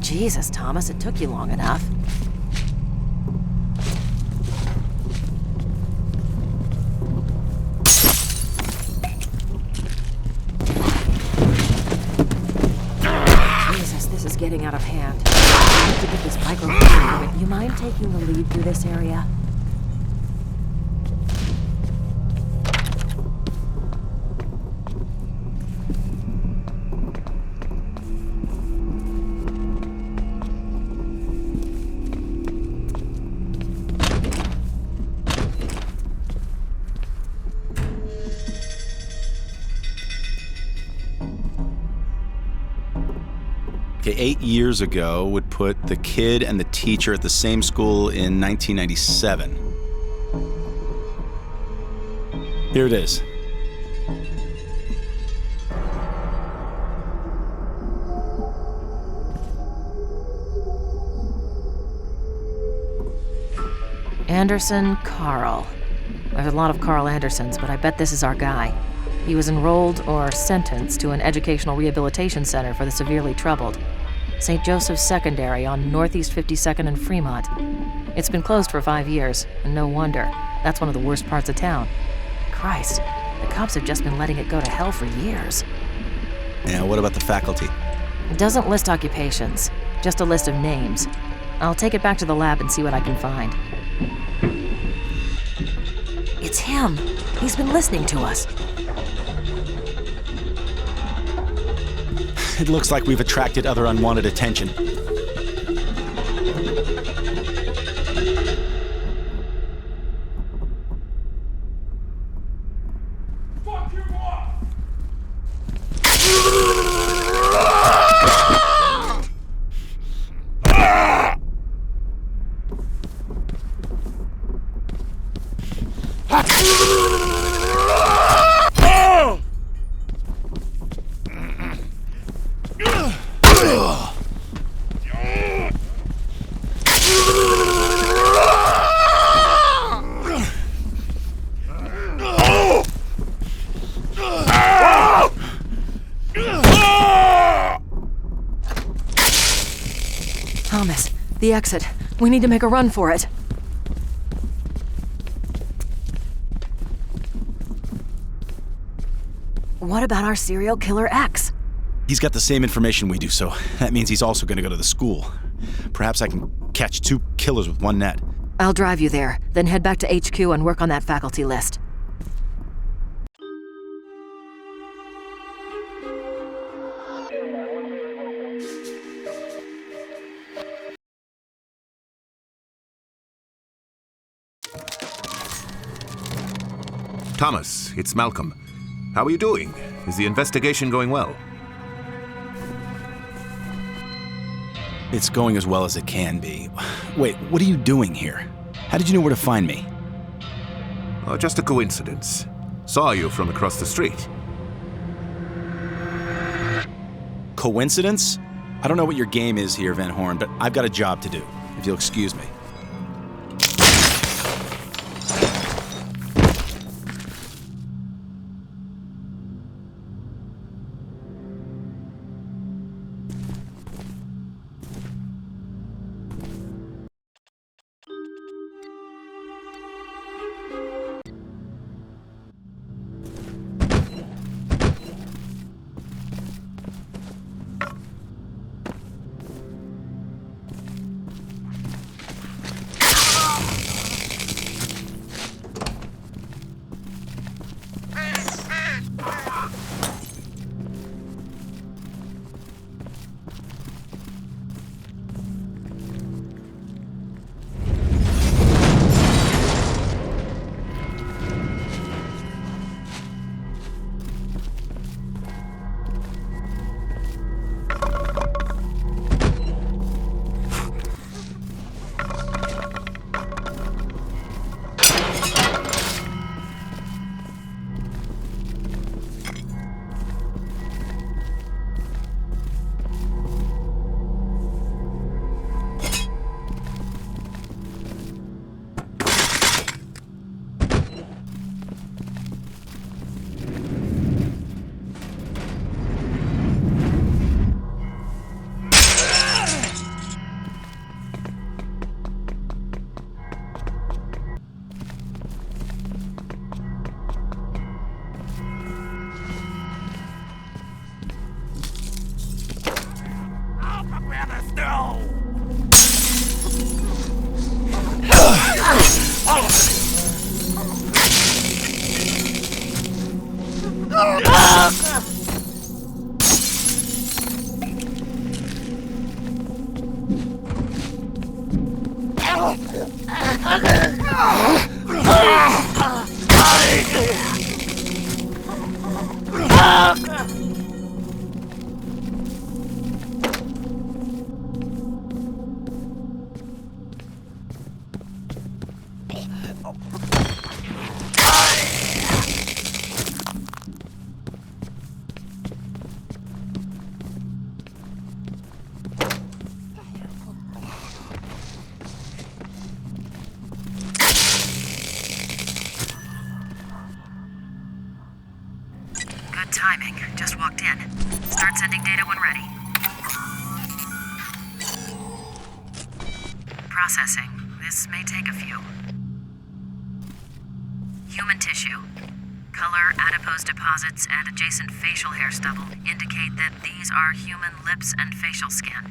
Jesus, Thomas, it took you long enough. getting out of hand. I need to get this microphone moving. You mind taking the lead through this area? Okay, 8 years ago would put the kid and the teacher at the same school in 1997. Here it is. Anderson Carl. There's a lot of Carl Andersons, but I bet this is our guy. He was enrolled or sentenced to an educational rehabilitation center for the severely troubled. St. Joseph's Secondary on Northeast 52nd and Fremont. It's been closed for 5 years, and no wonder. That's one of the worst parts of town. Christ, the cops have just been letting it go to hell for years. Yeah, what about the faculty? It doesn't list occupations, just a list of names. I'll take it back to the lab and see what I can find. It's him. He's been listening to us. It looks like we've attracted other unwanted attention. Fuck you up! Thomas, the exit. We need to make a run for it. What about our serial killer X? He's got the same information we do, so that means he's also going to go to the school. Perhaps I can catch 2 killers with one net. I'll drive you there, then head back to HQ and work on that faculty list. Thomas, it's Malcolm. How are you doing? Is the investigation going well? It's going as well as it can be. Wait, what are you doing here? How did you know where to find me? Oh, just a coincidence. Saw you from across the street. Coincidence? I don't know what your game is here, Van Horn, but I've got a job to do, if you'll excuse me. Good timing. Just walked in. Start sending data when ready. Processing. This may take a few. Human tissue. Color, adipose deposits, and adjacent facial hair stubble indicate that these are human lips and facial skin.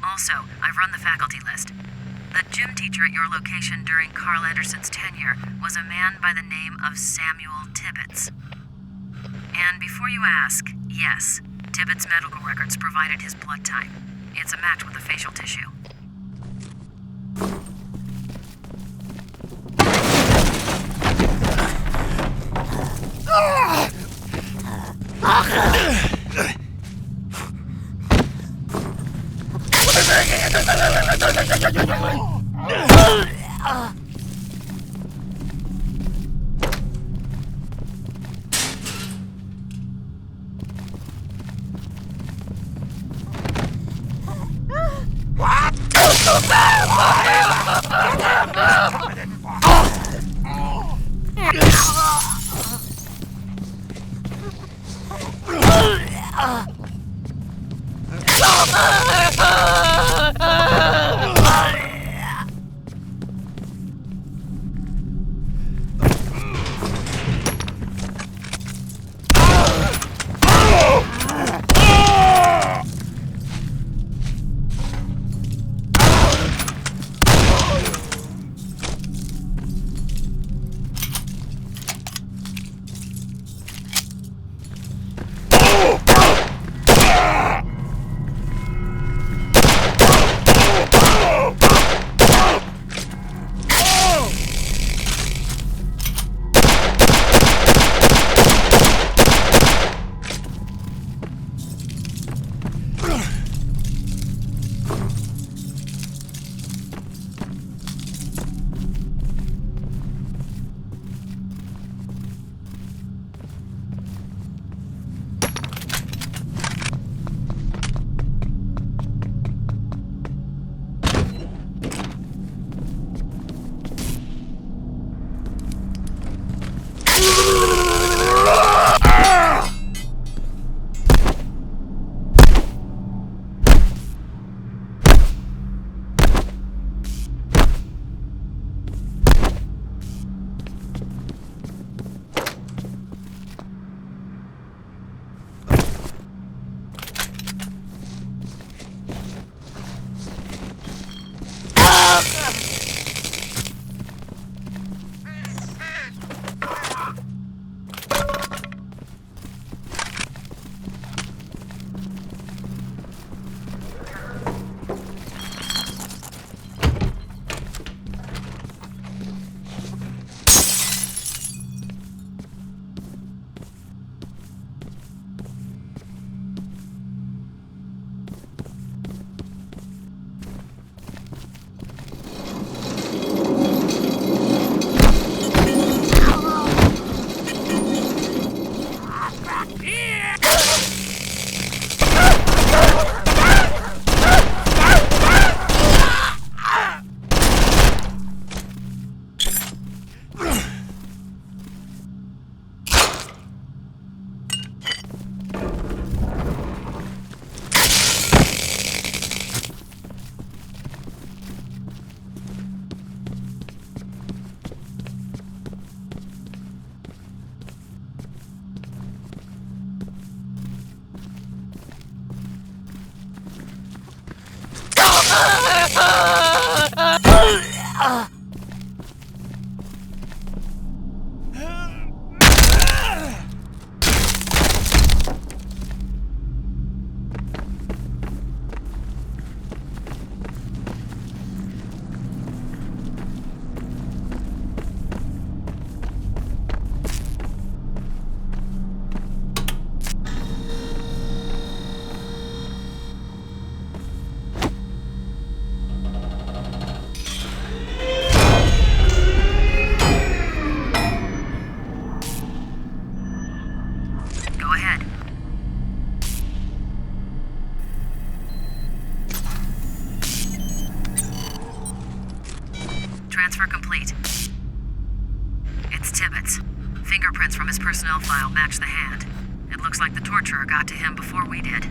Also, I've run the faculty list. The gym teacher at your location during Carl Anderson's tenure was a man by the name of Samuel Tibbets. And before you ask, yes, Tibbets' medical records provided his blood type. It's a match with the facial tissue. It's Tibbetts. Fingerprints from his personnel file match the hand. It looks like the torturer got to him before we did.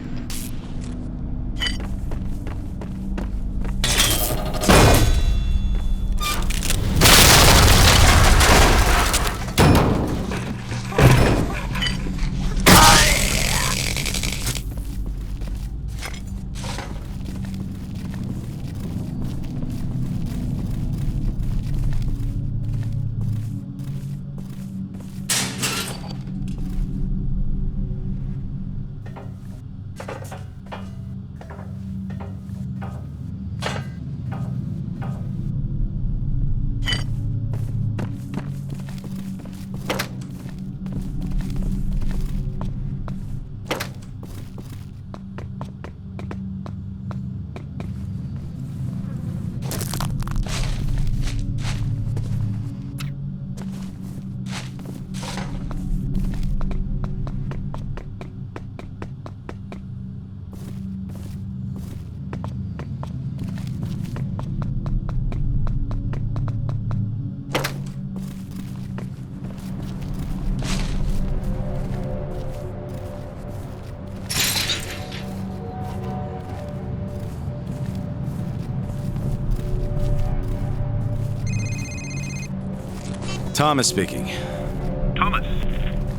Thomas speaking. Thomas,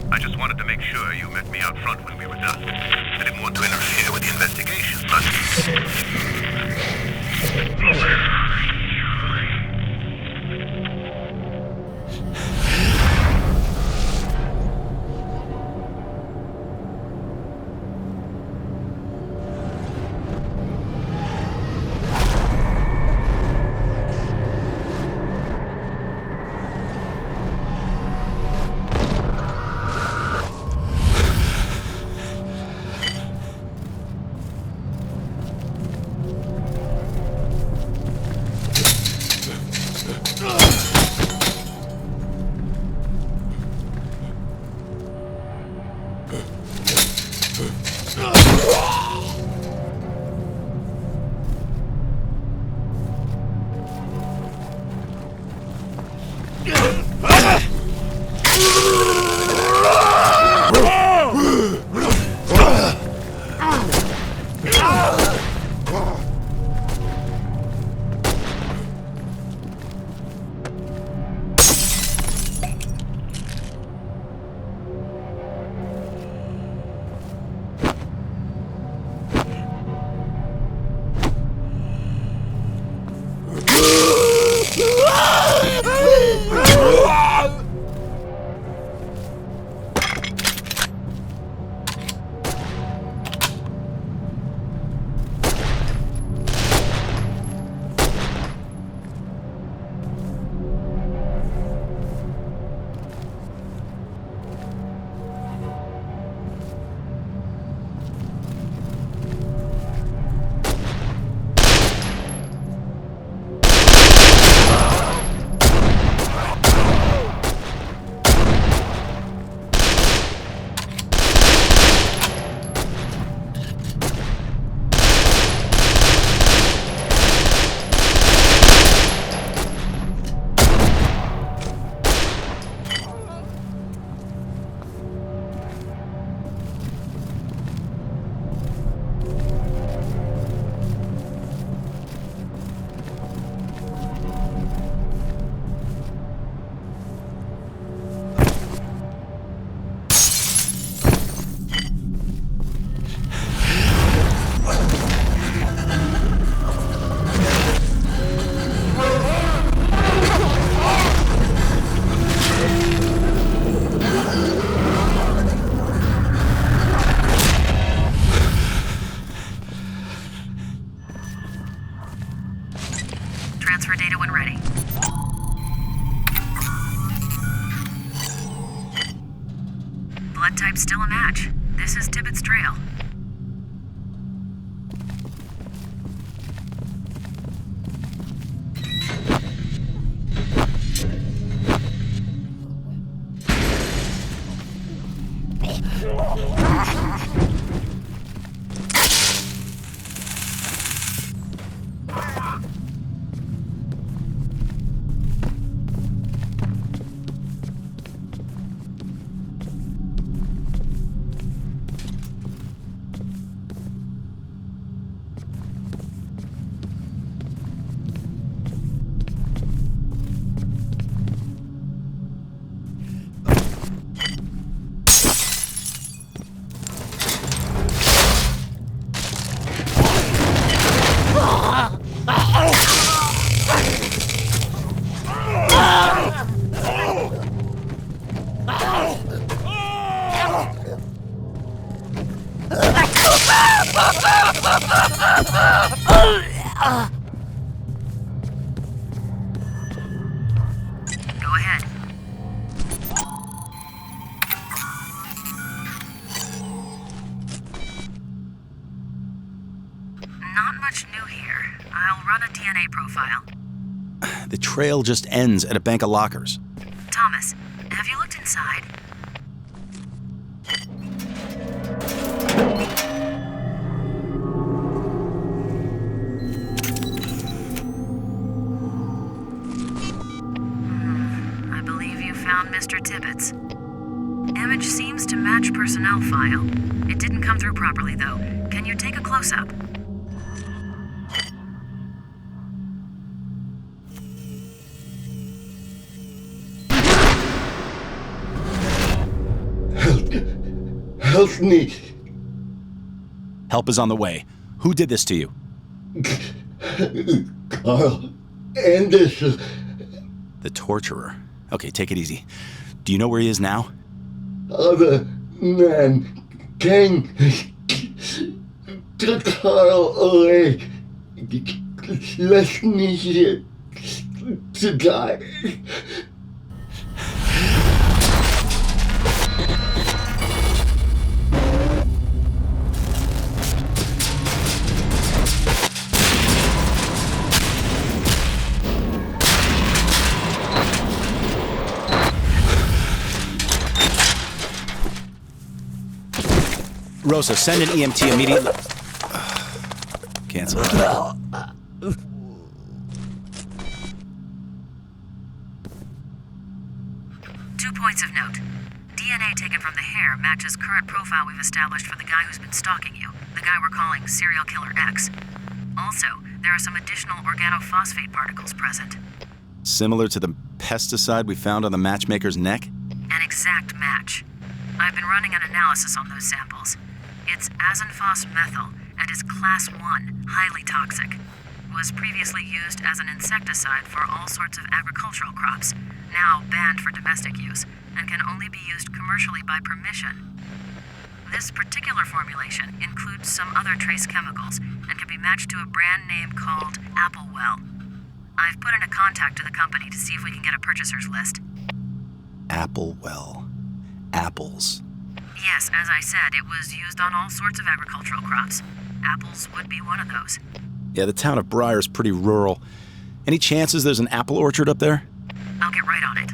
I just wanted to make sure you met me out front when we were done. I didn't want to interfere with the investigation, Transfer data when ready. Blood type still a match. This is Tibbetts' trail. Go ahead. Not much new here. I'll run a DNA profile. The trail just ends at a bank of lockers. Thomas, have you looked inside? I believe you found Mr. Tibbetts. Image seems to match personnel file. It didn't come through properly, though. Can you take a close-up? Help me. Help is on the way. Who did this to you? Carl Anderson. The torturer. Okay, take it easy. Do you know where he is now? Other man came, took Carl away, left me here to die. Rosa, send an EMT immediately. Cancel. 2 points of note. DNA taken from the hair matches current profile we've established for the guy who's been stalking you, the guy we're calling Serial Killer X. Also, there are some additional organophosphate particles present. Similar to the pesticide we found on the matchmaker's neck? An exact match. I've been running an analysis on those samples. It's azinphos-methyl and is class 1, highly toxic. Was previously used as an insecticide for all sorts of agricultural crops, now banned for domestic use, and can only be used commercially by permission. This particular formulation includes some other trace chemicals and can be matched to a brand name called Applewell. I've put in a contact to the company to see if we can get a purchaser's list. Applewell. Apples. Yes, as I said, it was used on all sorts of agricultural crops. Apples would be one of those. Yeah, the town of Briar's pretty rural. Any chances there's an apple orchard up there? I'll get right on it.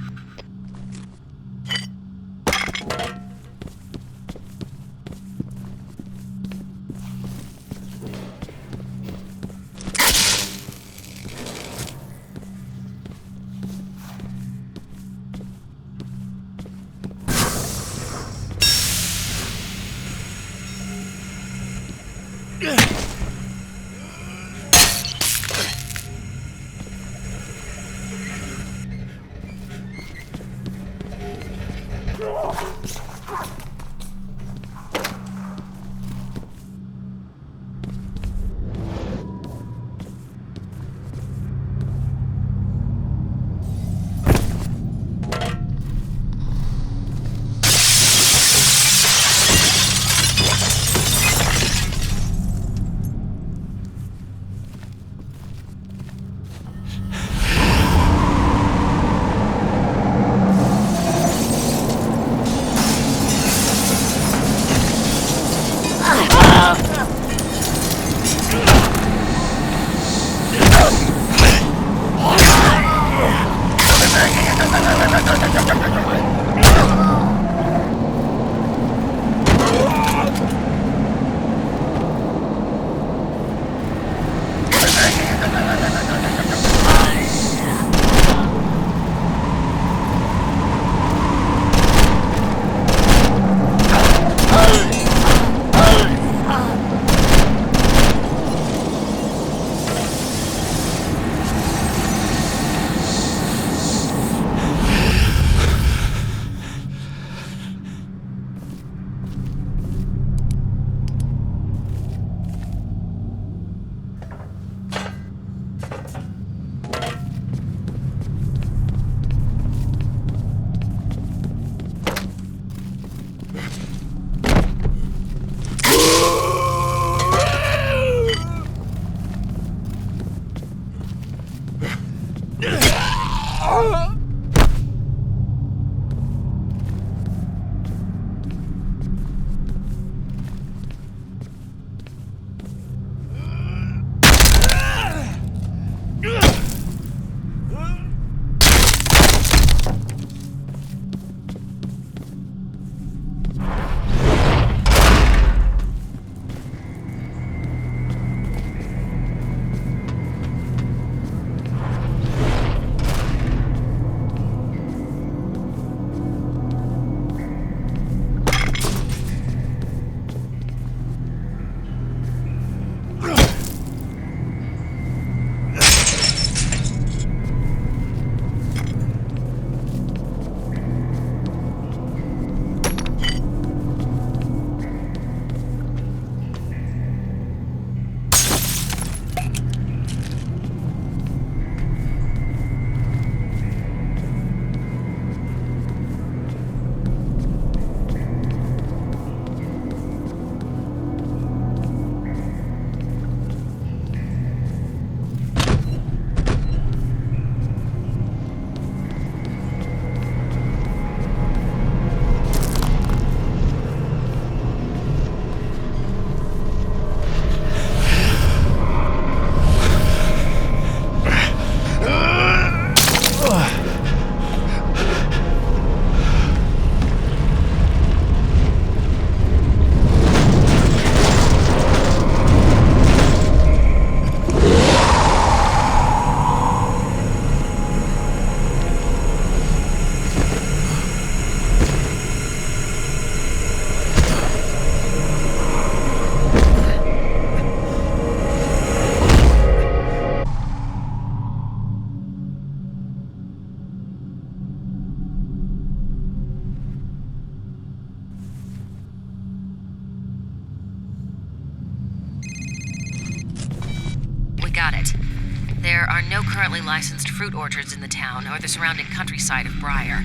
There are no currently licensed fruit orchards in the town or the surrounding countryside of Briar.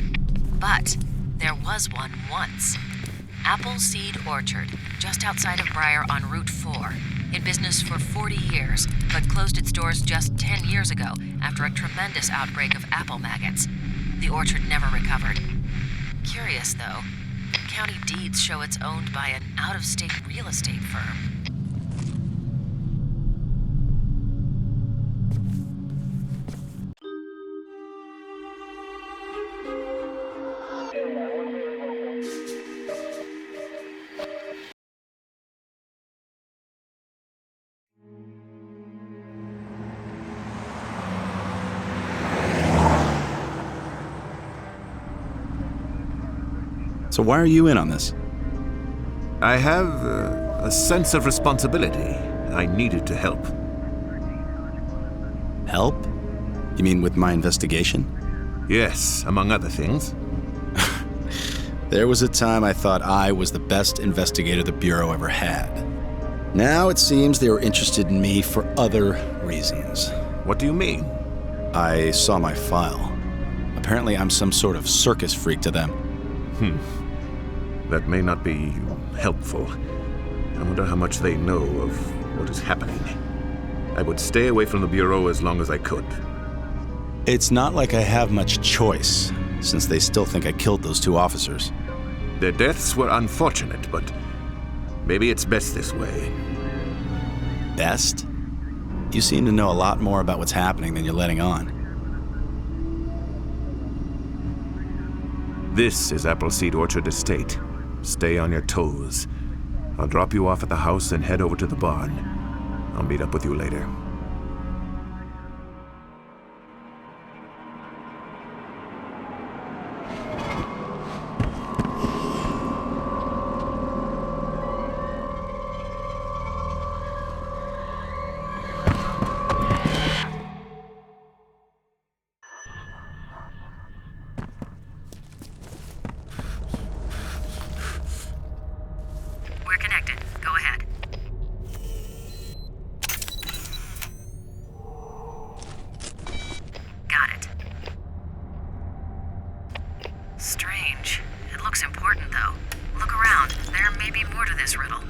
But there was one once. Appleseed Orchard, just outside of Briar on Route 4. In business for 40 years, but closed its doors just 10 years ago after a tremendous outbreak of apple maggots. The orchard never recovered. Curious, though. County deeds show it's owned by an out-of-state real estate firm. So why are you in on this? I have a sense of responsibility. I needed to help. Help? You mean with my investigation? Yes, among other things. There was a time I thought I was the best investigator the Bureau ever had. Now it seems they were interested in me for other reasons. What do you mean? I saw my file. Apparently I'm some sort of circus freak to them. That may not be helpful. I wonder how much they know of what is happening. I would stay away from the Bureau as long as I could. It's not like I have much choice, since they still think I killed those 2 officers. Their deaths were unfortunate, but maybe it's best this way. Best? You seem to know a lot more about what's happening than you're letting on. This is Appleseed Orchard Estate. Stay on your toes. I'll drop you off at the house and head over to the barn. I'll meet up with you later. We're connected. Go ahead. Got it. Strange. It looks important, though. Look around. There may be more to this riddle.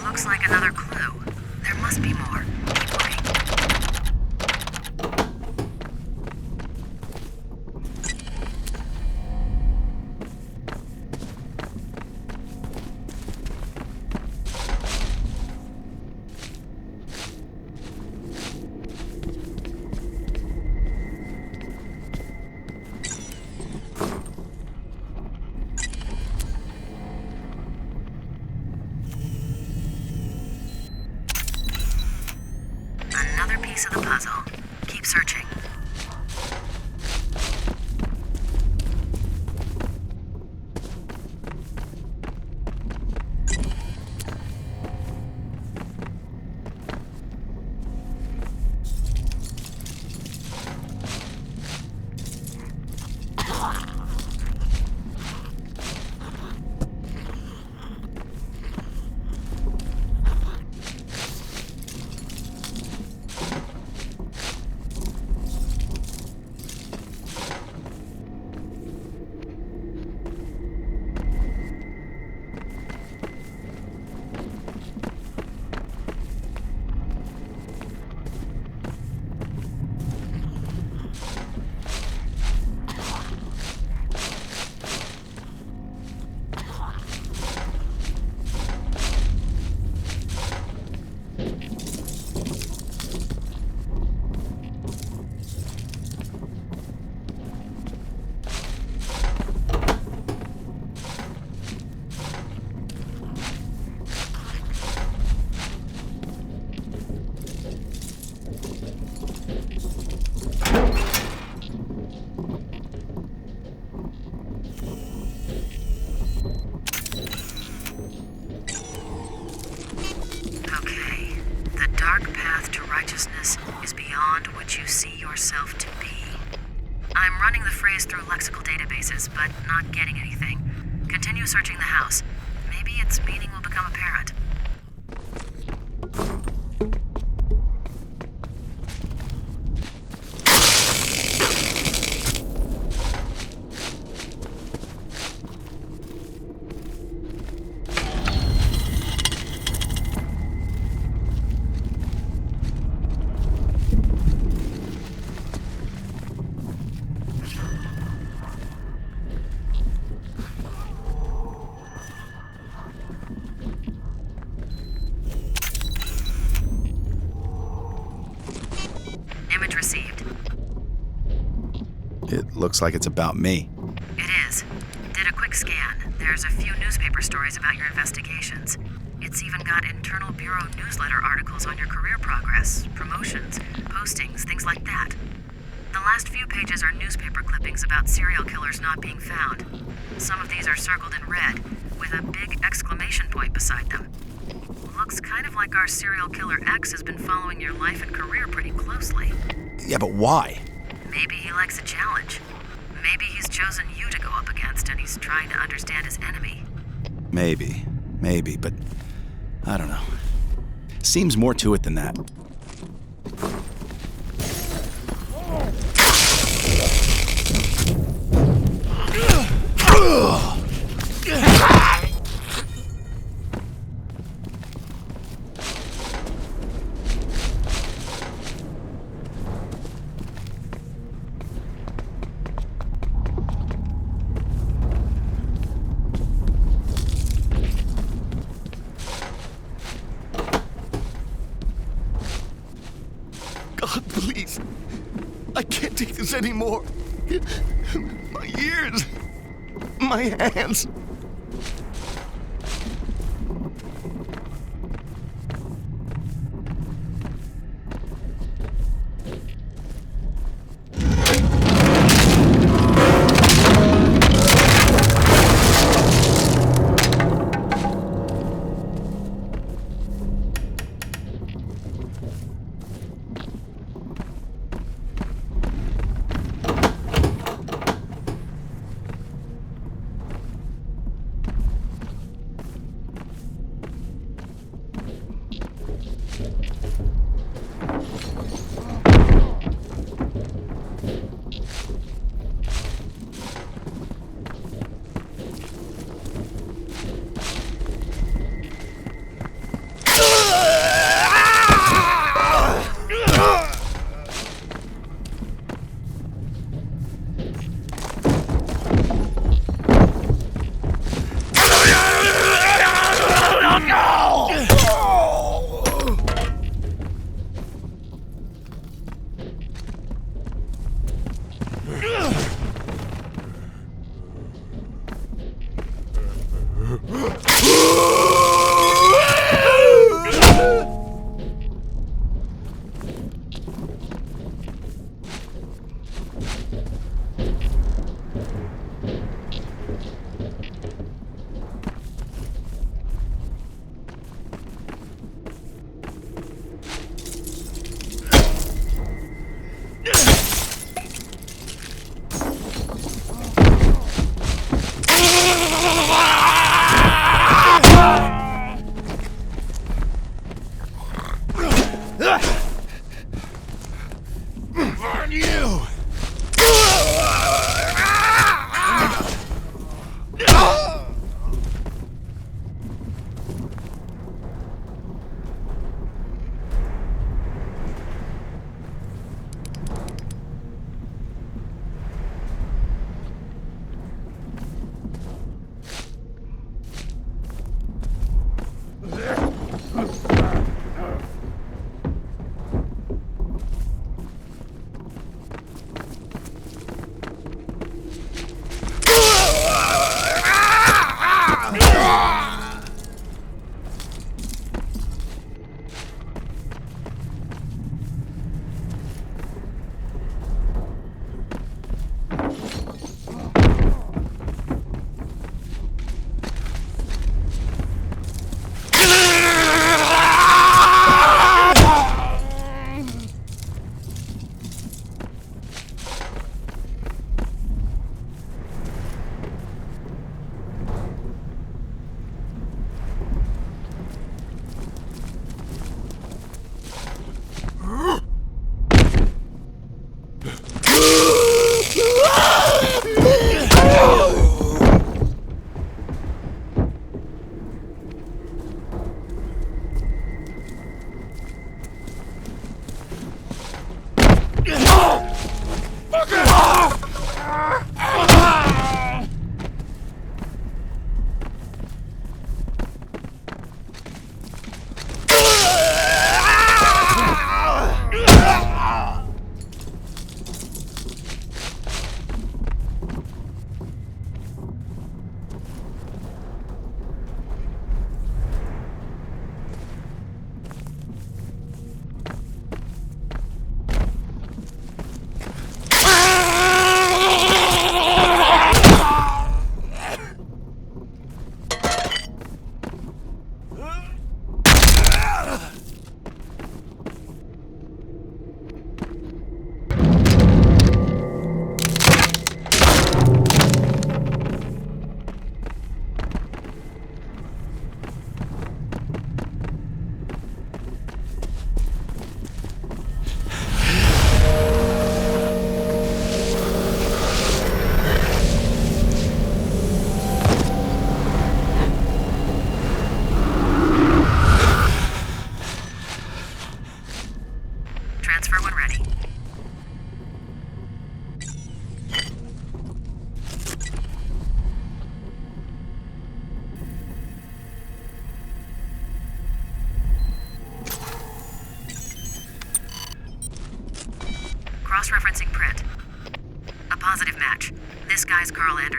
Looks like another clue. There must be more. Keep looking. Another piece of the puzzle. Keep searching. dark path to righteousness is beyond what you see yourself to be. I'm running the phrase through lexical databases, but not getting anything. Continue searching the house. Maybe its meaning will become apparent. looks like it's about me. It is. Did a quick scan. There's a few newspaper stories about your investigations. It's even got internal bureau newsletter articles on your career progress, promotions, postings, things like that. The last few pages are newspaper clippings about serial killers not being found. Some of these are circled in red, with a big exclamation point beside them. Looks kind of like our serial killer X has been following your life and career pretty closely. Yeah, but why? Maybe he likes a challenge. Maybe he's chosen you to go up against and he's trying to understand his enemy. Maybe, but I don't know. Seems more to it than that. God, please. I can't take this anymore. My ears. My hands.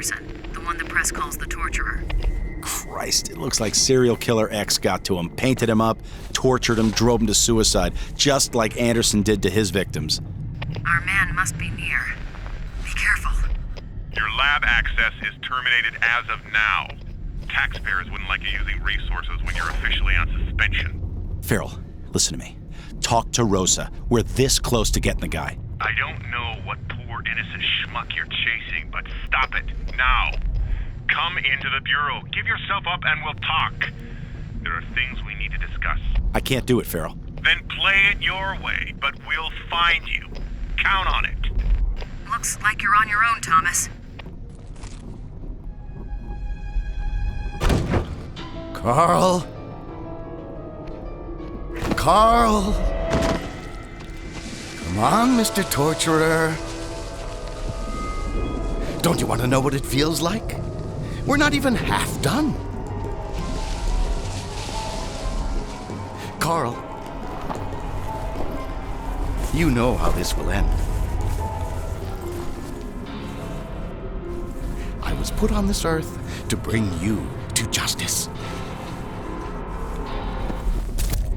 Anderson, the one the press calls the torturer. Christ, it looks like serial killer X got to him, painted him up, tortured him, drove him to suicide, just like Anderson did to his victims. Our man must be near. Be careful. Your lab access is terminated as of now. Taxpayers wouldn't like you using resources when you're officially on suspension. Farrell, listen to me. Talk to Rosa. We're this close to getting the guy. I don't know what poor innocent schmuck you're chasing, but stop it, now. Come into the Bureau, give yourself up, and we'll talk. There are things we need to discuss. I can't do it, Farrell. Then play it your way, but we'll find you. Count on it. Looks like you're on your own, Thomas. Carl? Carl? Come on, Mr. Torturer. Don't you want to know what it feels like? We're not even half done. Carl, you know how this will end. I was put on this earth to bring you to justice.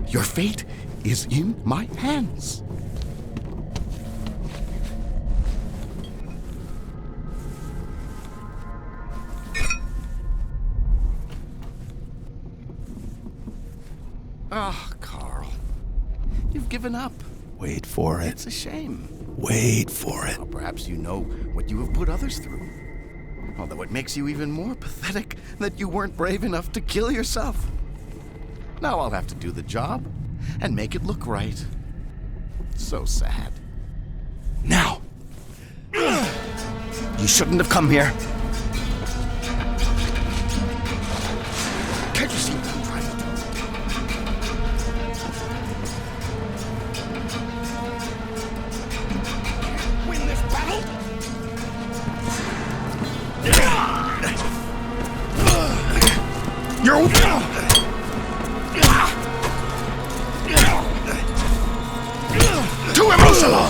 Your fate is in my hands. Ah, Carl. You've given up. Wait for it. It's a shame. Wait for it. Well, perhaps you know what you have put others through. Although it makes you even more pathetic that you weren't brave enough to kill yourself. Now I'll have to do the job and make it look right. So sad. Now! You shouldn't have come here. Can't you see what I'm trying to do? Win this battle? You're... Too emotional!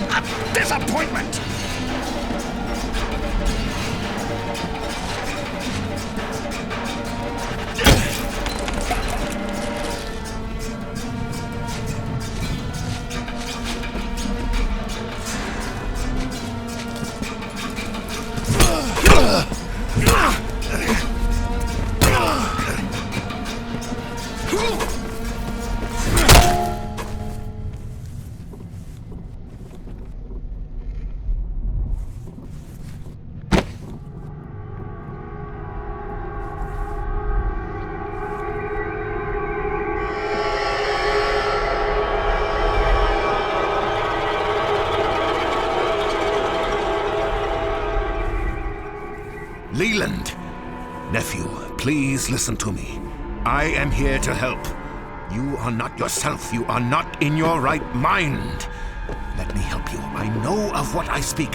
A disappointment! Leland! Nephew, please listen to me. I am here to help. You are not yourself. You are not in your right mind. Let me help you. I know of what I speak.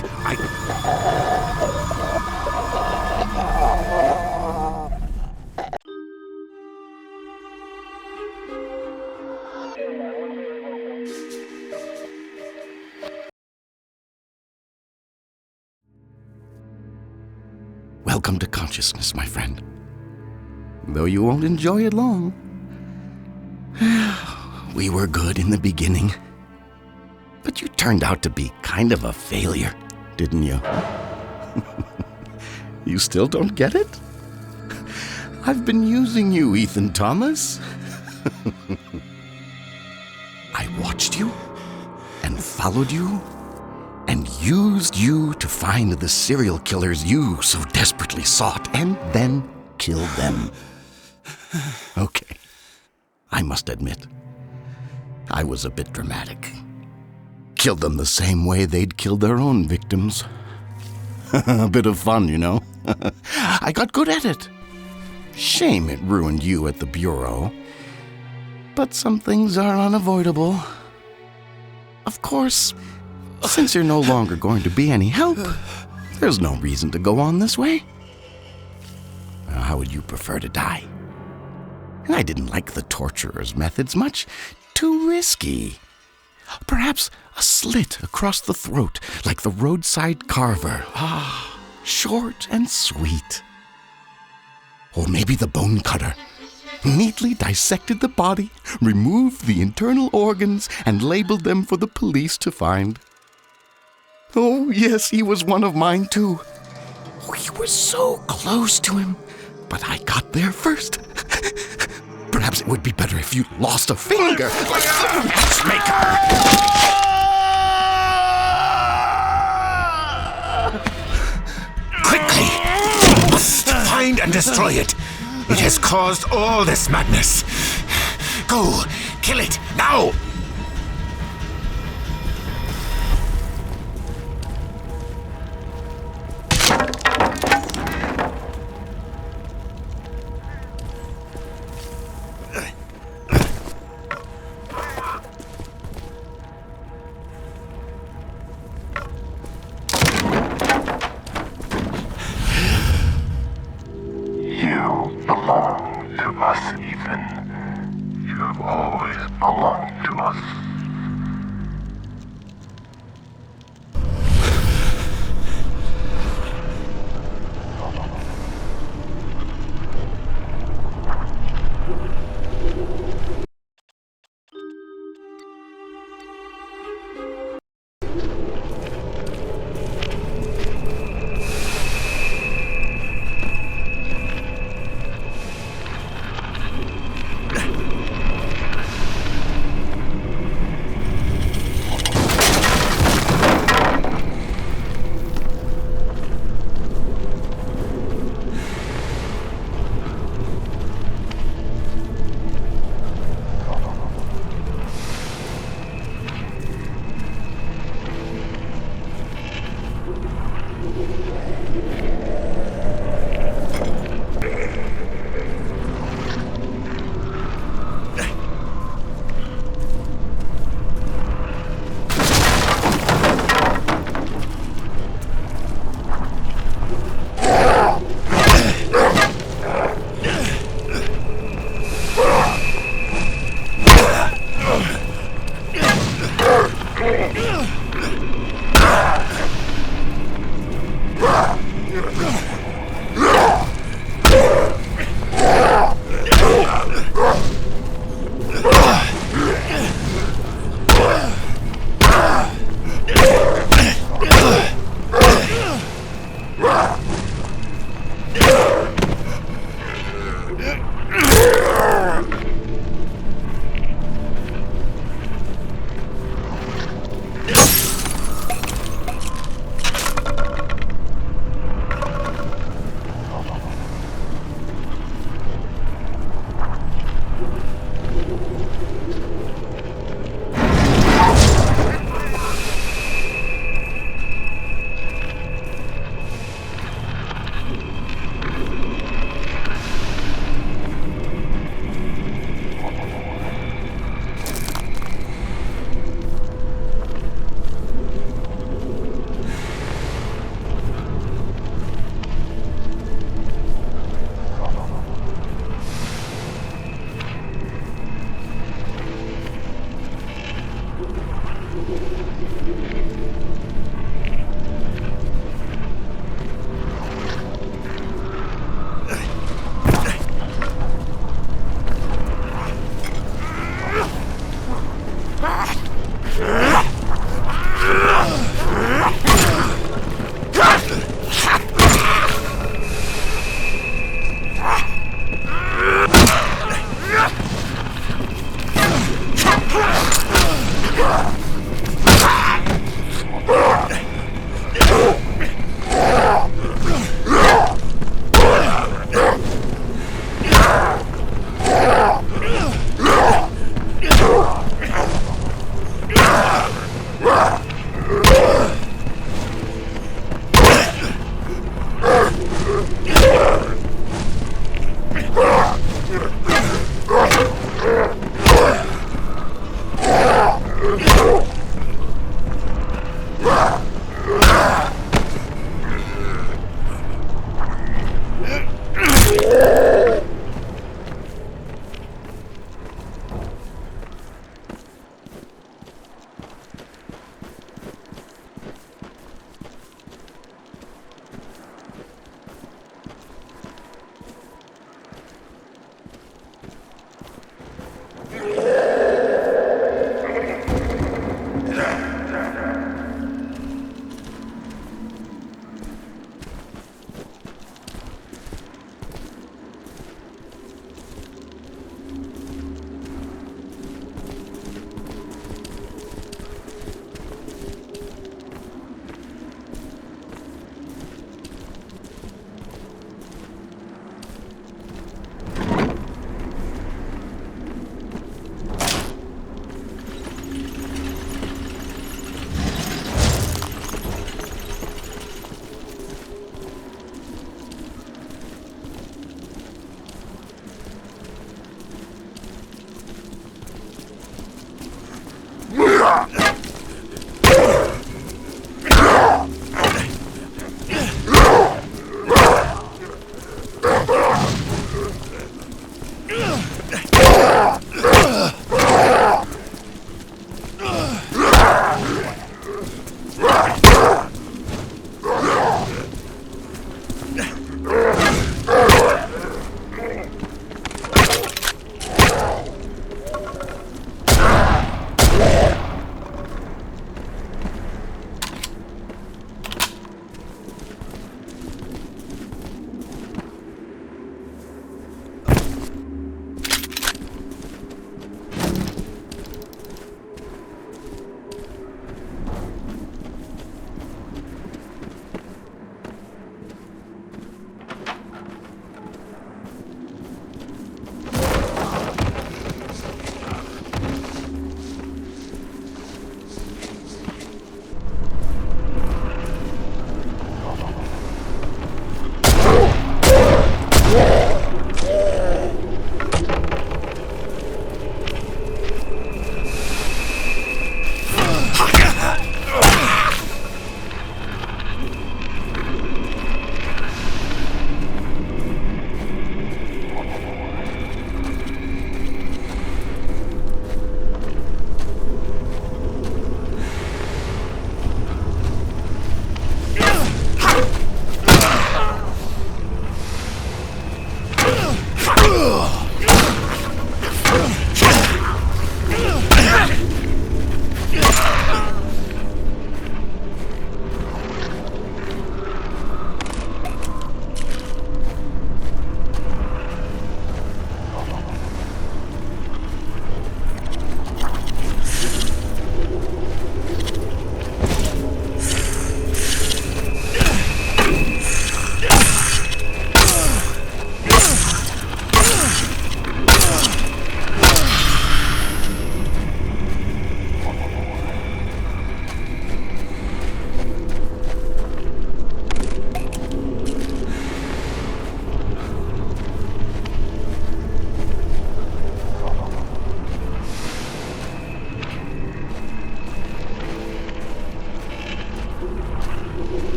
Welcome to consciousness, my friend. Though you won't enjoy it long. We were good in the beginning. But you turned out to be kind of a failure, didn't you? You still don't get it? I've been using you, Ethan Thomas. I watched you and followed you and used you to find the serial killers you so desperately sought, and then killed them. Okay, I must admit, I was a bit dramatic. Killed them the same way they'd killed their own victims. A bit of fun, you know? I got good at it. Shame it ruined you at the Bureau. But some things are unavoidable. Of course, since you're no longer going to be any help, there's no reason to go on this way. How would you prefer to die? I didn't like the torturer's methods much. Too risky. Perhaps a slit across the throat, like the roadside carver. Ah, short and sweet. Or maybe the bone cutter neatly dissected the body, removed the internal organs, and labeled them for the police to find. Oh, yes, he was one of mine, too. We were so close to him, but I got there first. Perhaps it would be better if you lost a finger, like the matchmaker. Quickly! We must find and destroy it. It has caused all this madness. Go! Kill it! Now! You belong to us, Ethan. You have always belonged to us.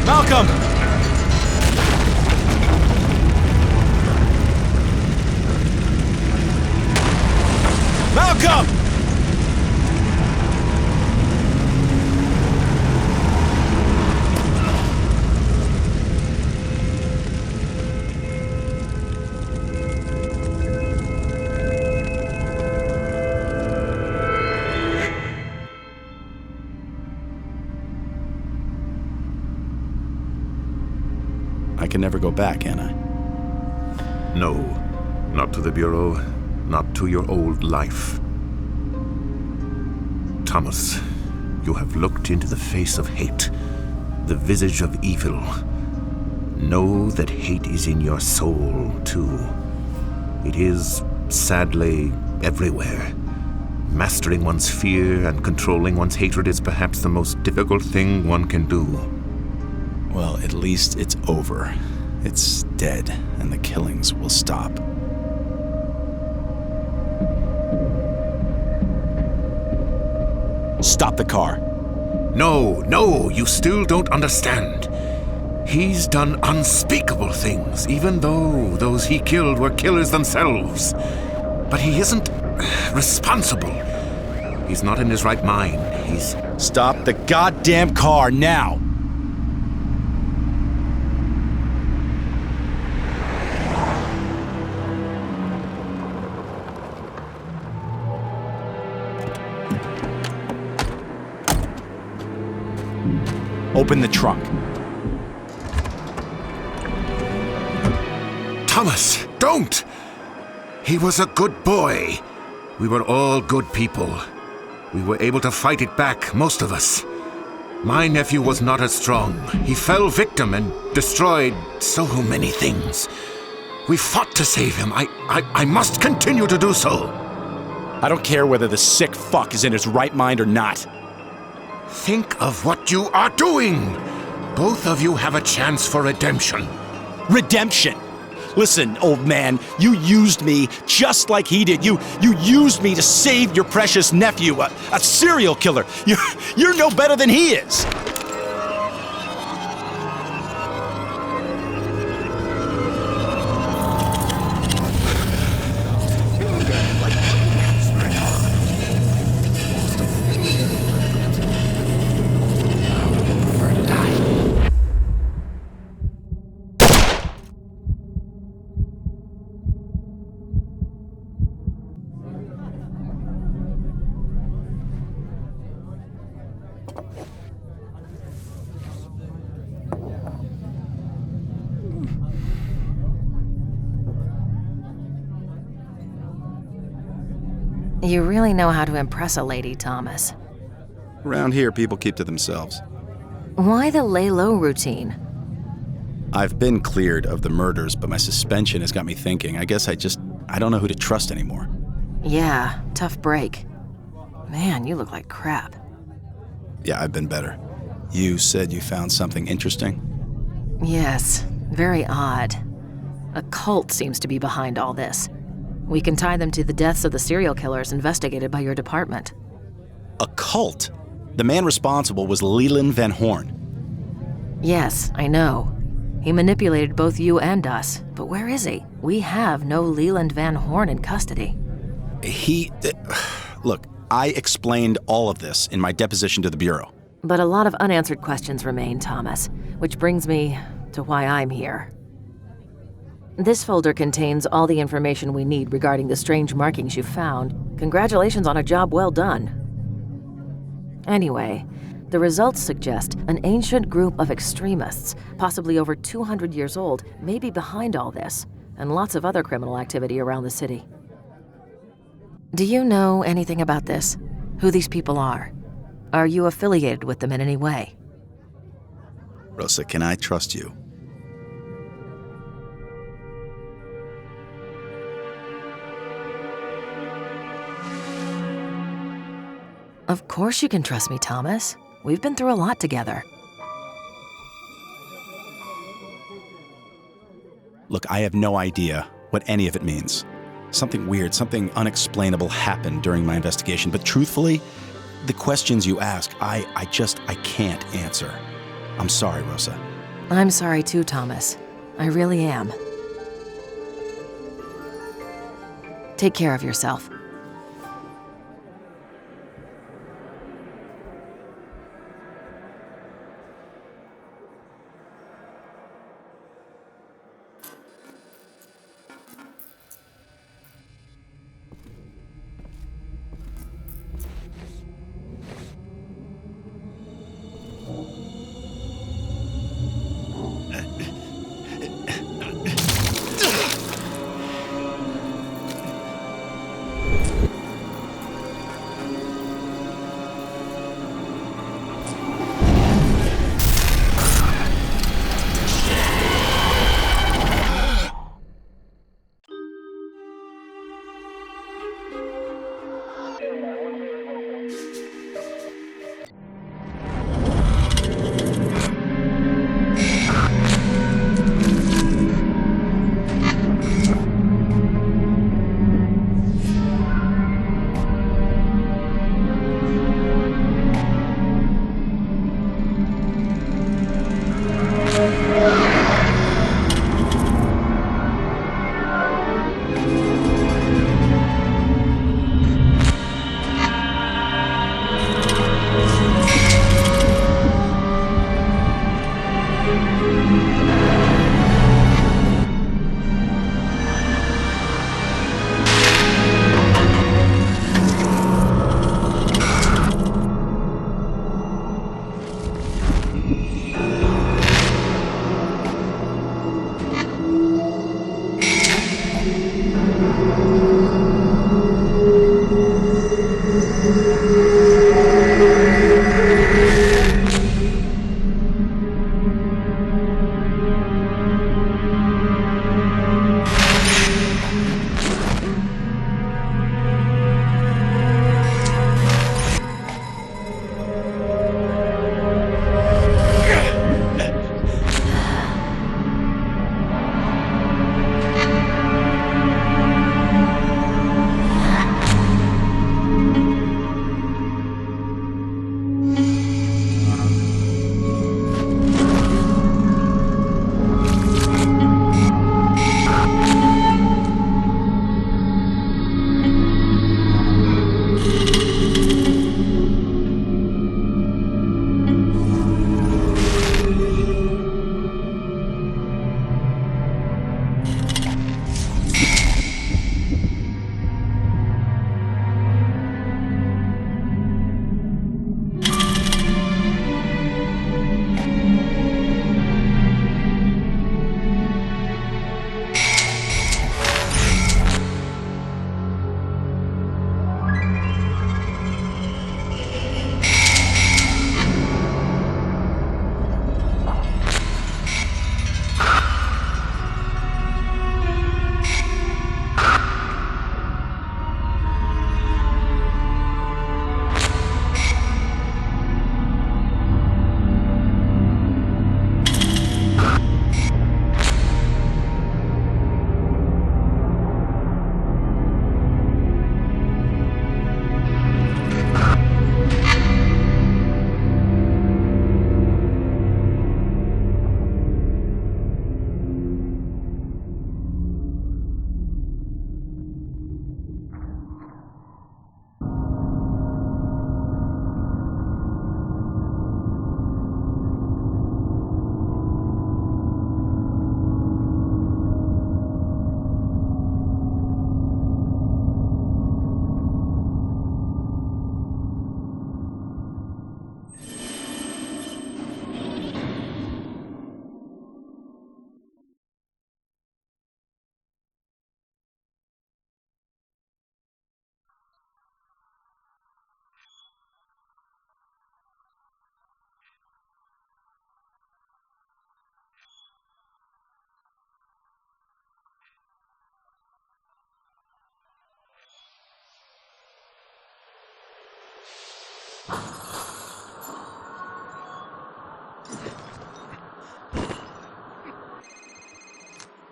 Malcolm! Malcolm! I can never go back, can I? No, not to the Bureau, not to your old life. Thomas, you have looked into the face of hate, the visage of evil. Know that hate is in your soul, too. It is, sadly, everywhere. Mastering one's fear and controlling one's hatred is perhaps the most difficult thing one can do. Well, at least it's over. It's dead, and the killings will stop. Stop the car. No, you still don't understand. He's done unspeakable things, even though those he killed were killers themselves. But he isn't responsible. He's not in his right mind. He's... Stop the goddamn car now! Open the trunk. Thomas, don't! He was a good boy. We were all good people. We were able to fight it back, most of us. My nephew was not as strong. He fell victim and destroyed so many things. We fought to save him. I must continue to do so. I don't care whether the sick fuck is in his right mind or not. Think of what you are doing! Both of you have a chance for redemption. Redemption? Listen, old man, you used me just like he did. You used me to save your precious nephew, a serial killer. You're no better than he is. You really know how to impress a lady, Thomas. Around here, people keep to themselves. Why the lay low routine? I've been cleared of the murders, but my suspension has got me thinking. I guess I don't know who to trust anymore. Yeah, tough break. Man, you look like crap. Yeah, I've been better. You said you found something interesting? Yes, very odd. A cult seems to be behind all this. We can tie them to the deaths of the serial killers investigated by your department. A cult? The man responsible was Leland Van Horn. Yes, I know. He manipulated both you and us, but where is he? We have no Leland Van Horn in custody. Look, I explained all of this in my deposition to the Bureau. But a lot of unanswered questions remain, Thomas, which brings me to why I'm here. This folder contains all the information we need regarding the strange markings you found. Congratulations on a job well done. Anyway, the results suggest an ancient group of extremists, possibly over 200 years old, may be behind all this, and lots of other criminal activity around the city. Do you know anything about this? Who these people are? Are you affiliated with them in any way? Rosa, can I trust you? Of course you can trust me, Thomas. We've been through a lot together. Look, I have no idea what any of it means. Something weird, something unexplainable happened during my investigation, but truthfully, the questions you ask, I can't answer. I'm sorry, Rosa. I'm sorry too, Thomas. I really am. Take care of yourself.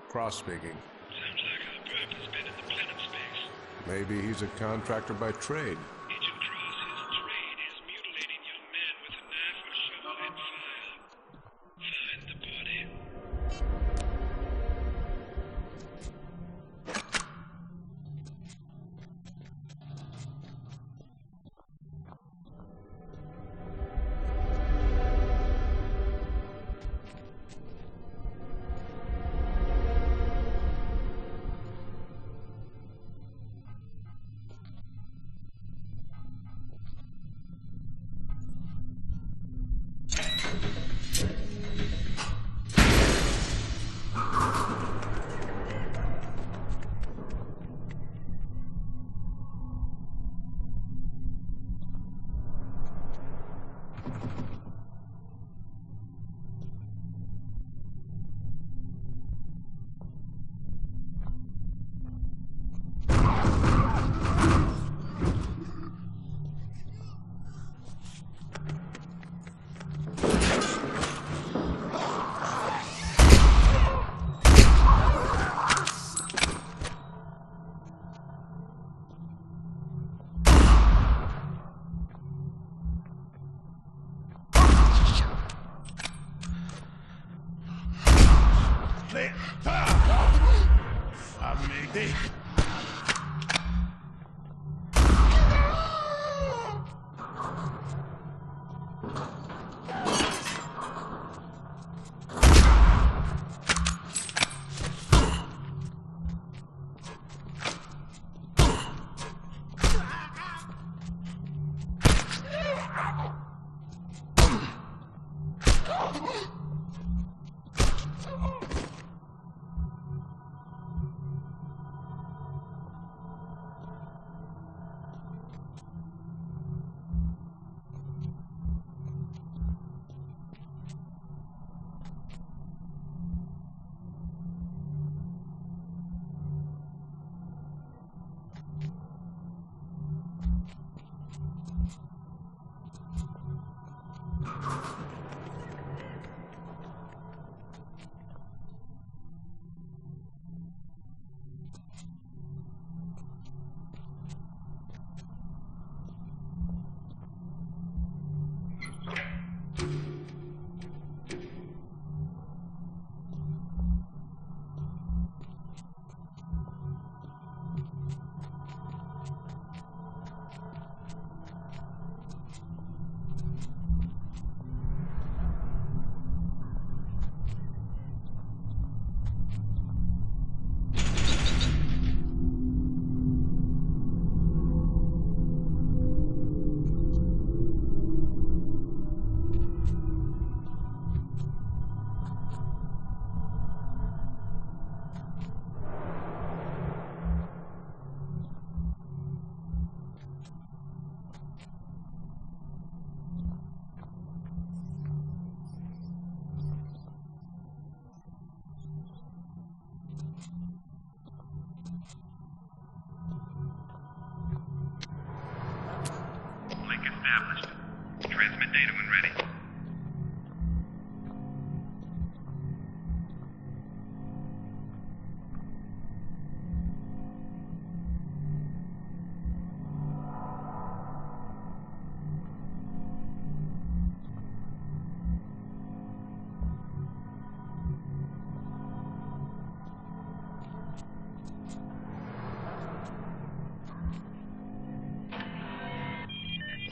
Cross speaking. Sounds like our bird has been in the planet space. Maybe he's a contractor by trade. Agent Cross, his trade is mutilating young men with a knife or shovel and fire. Find the body. Established. Transmit data when ready.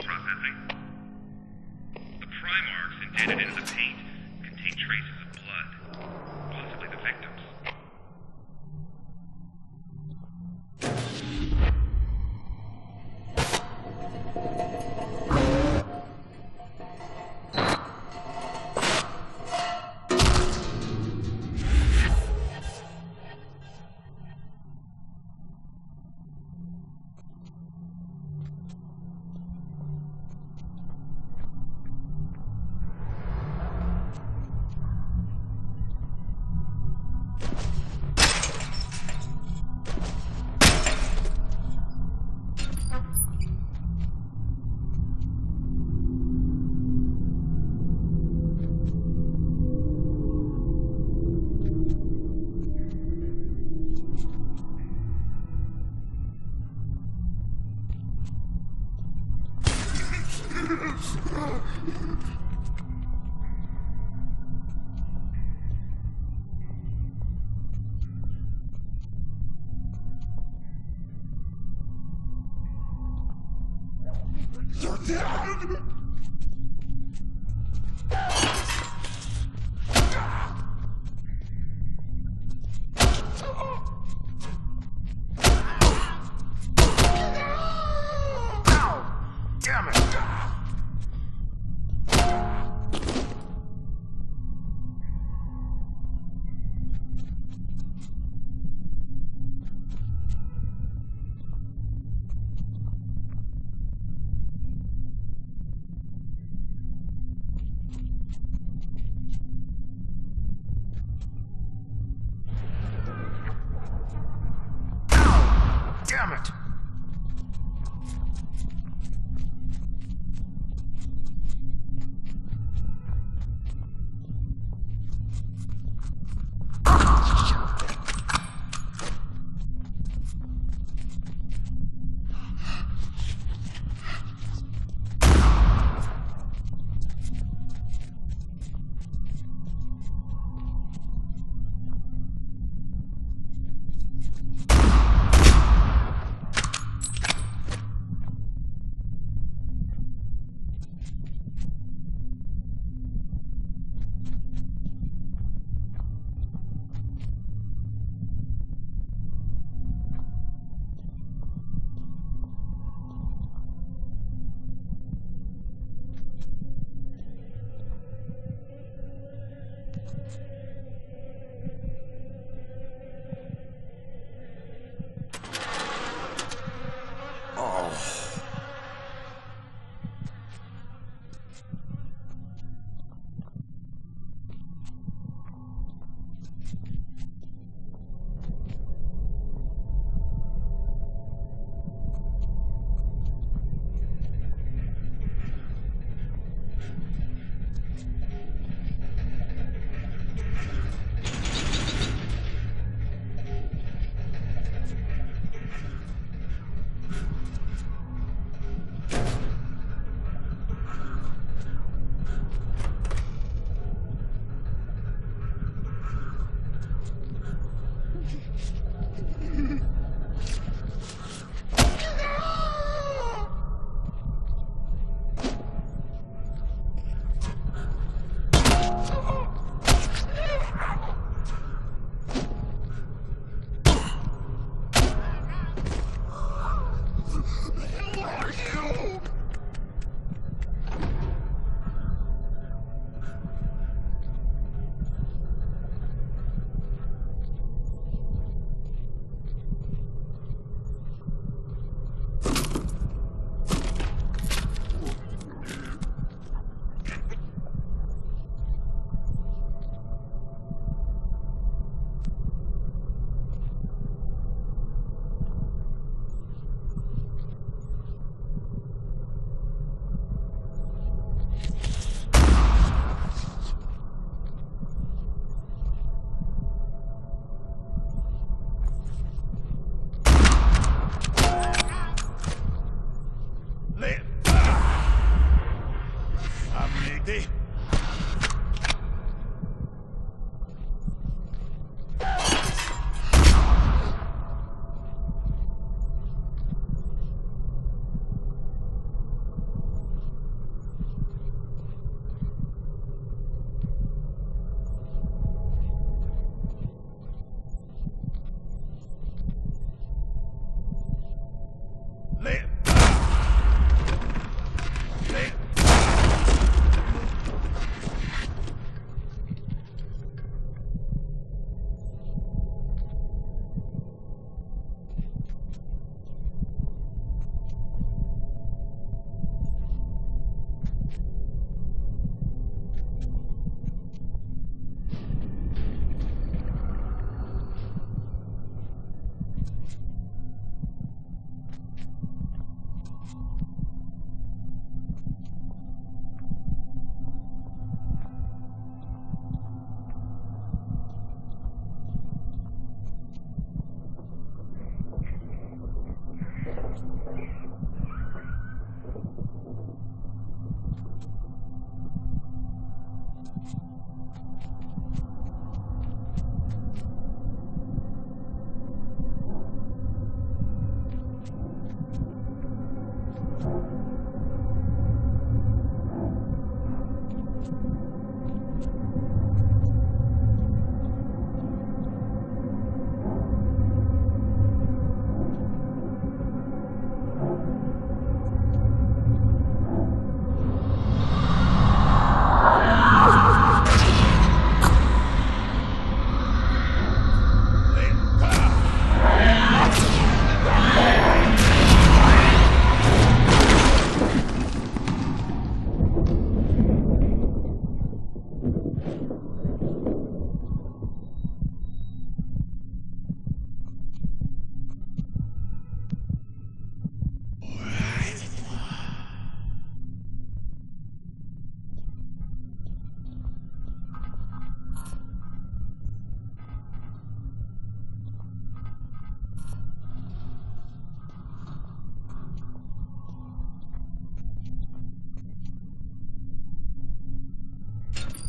Processing. The pry marks indented into the paint contain traces of blood, possibly the victim's. You're dead! Damn it! Damn it!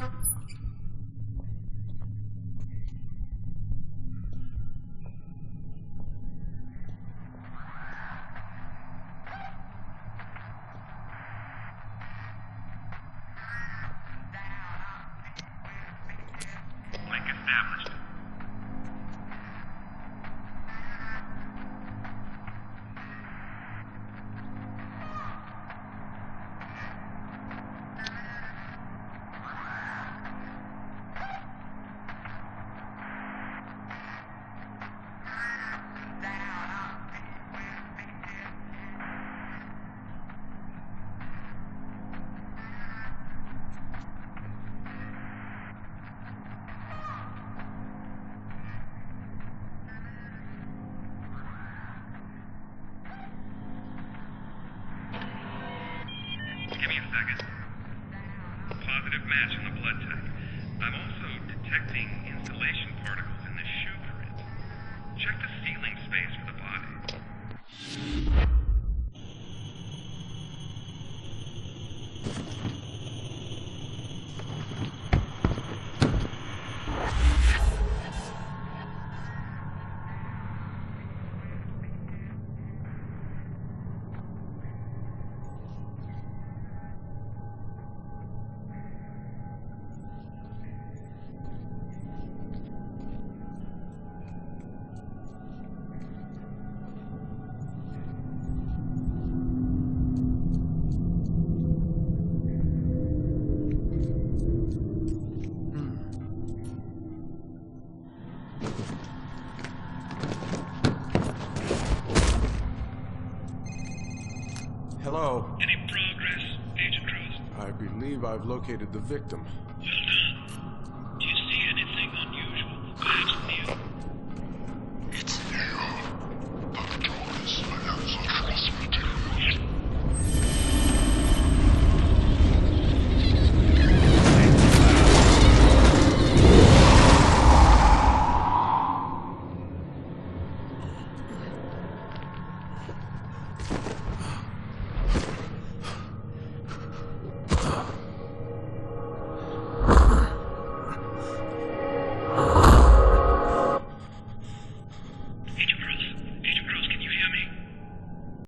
Link established. Give me a second. Positive match in the blood type. I'm also detecting insulation particles in the shoe print. Check the ceiling space for the body. Hello. Any progress, Agent Rose? I believe I've located the victim. Well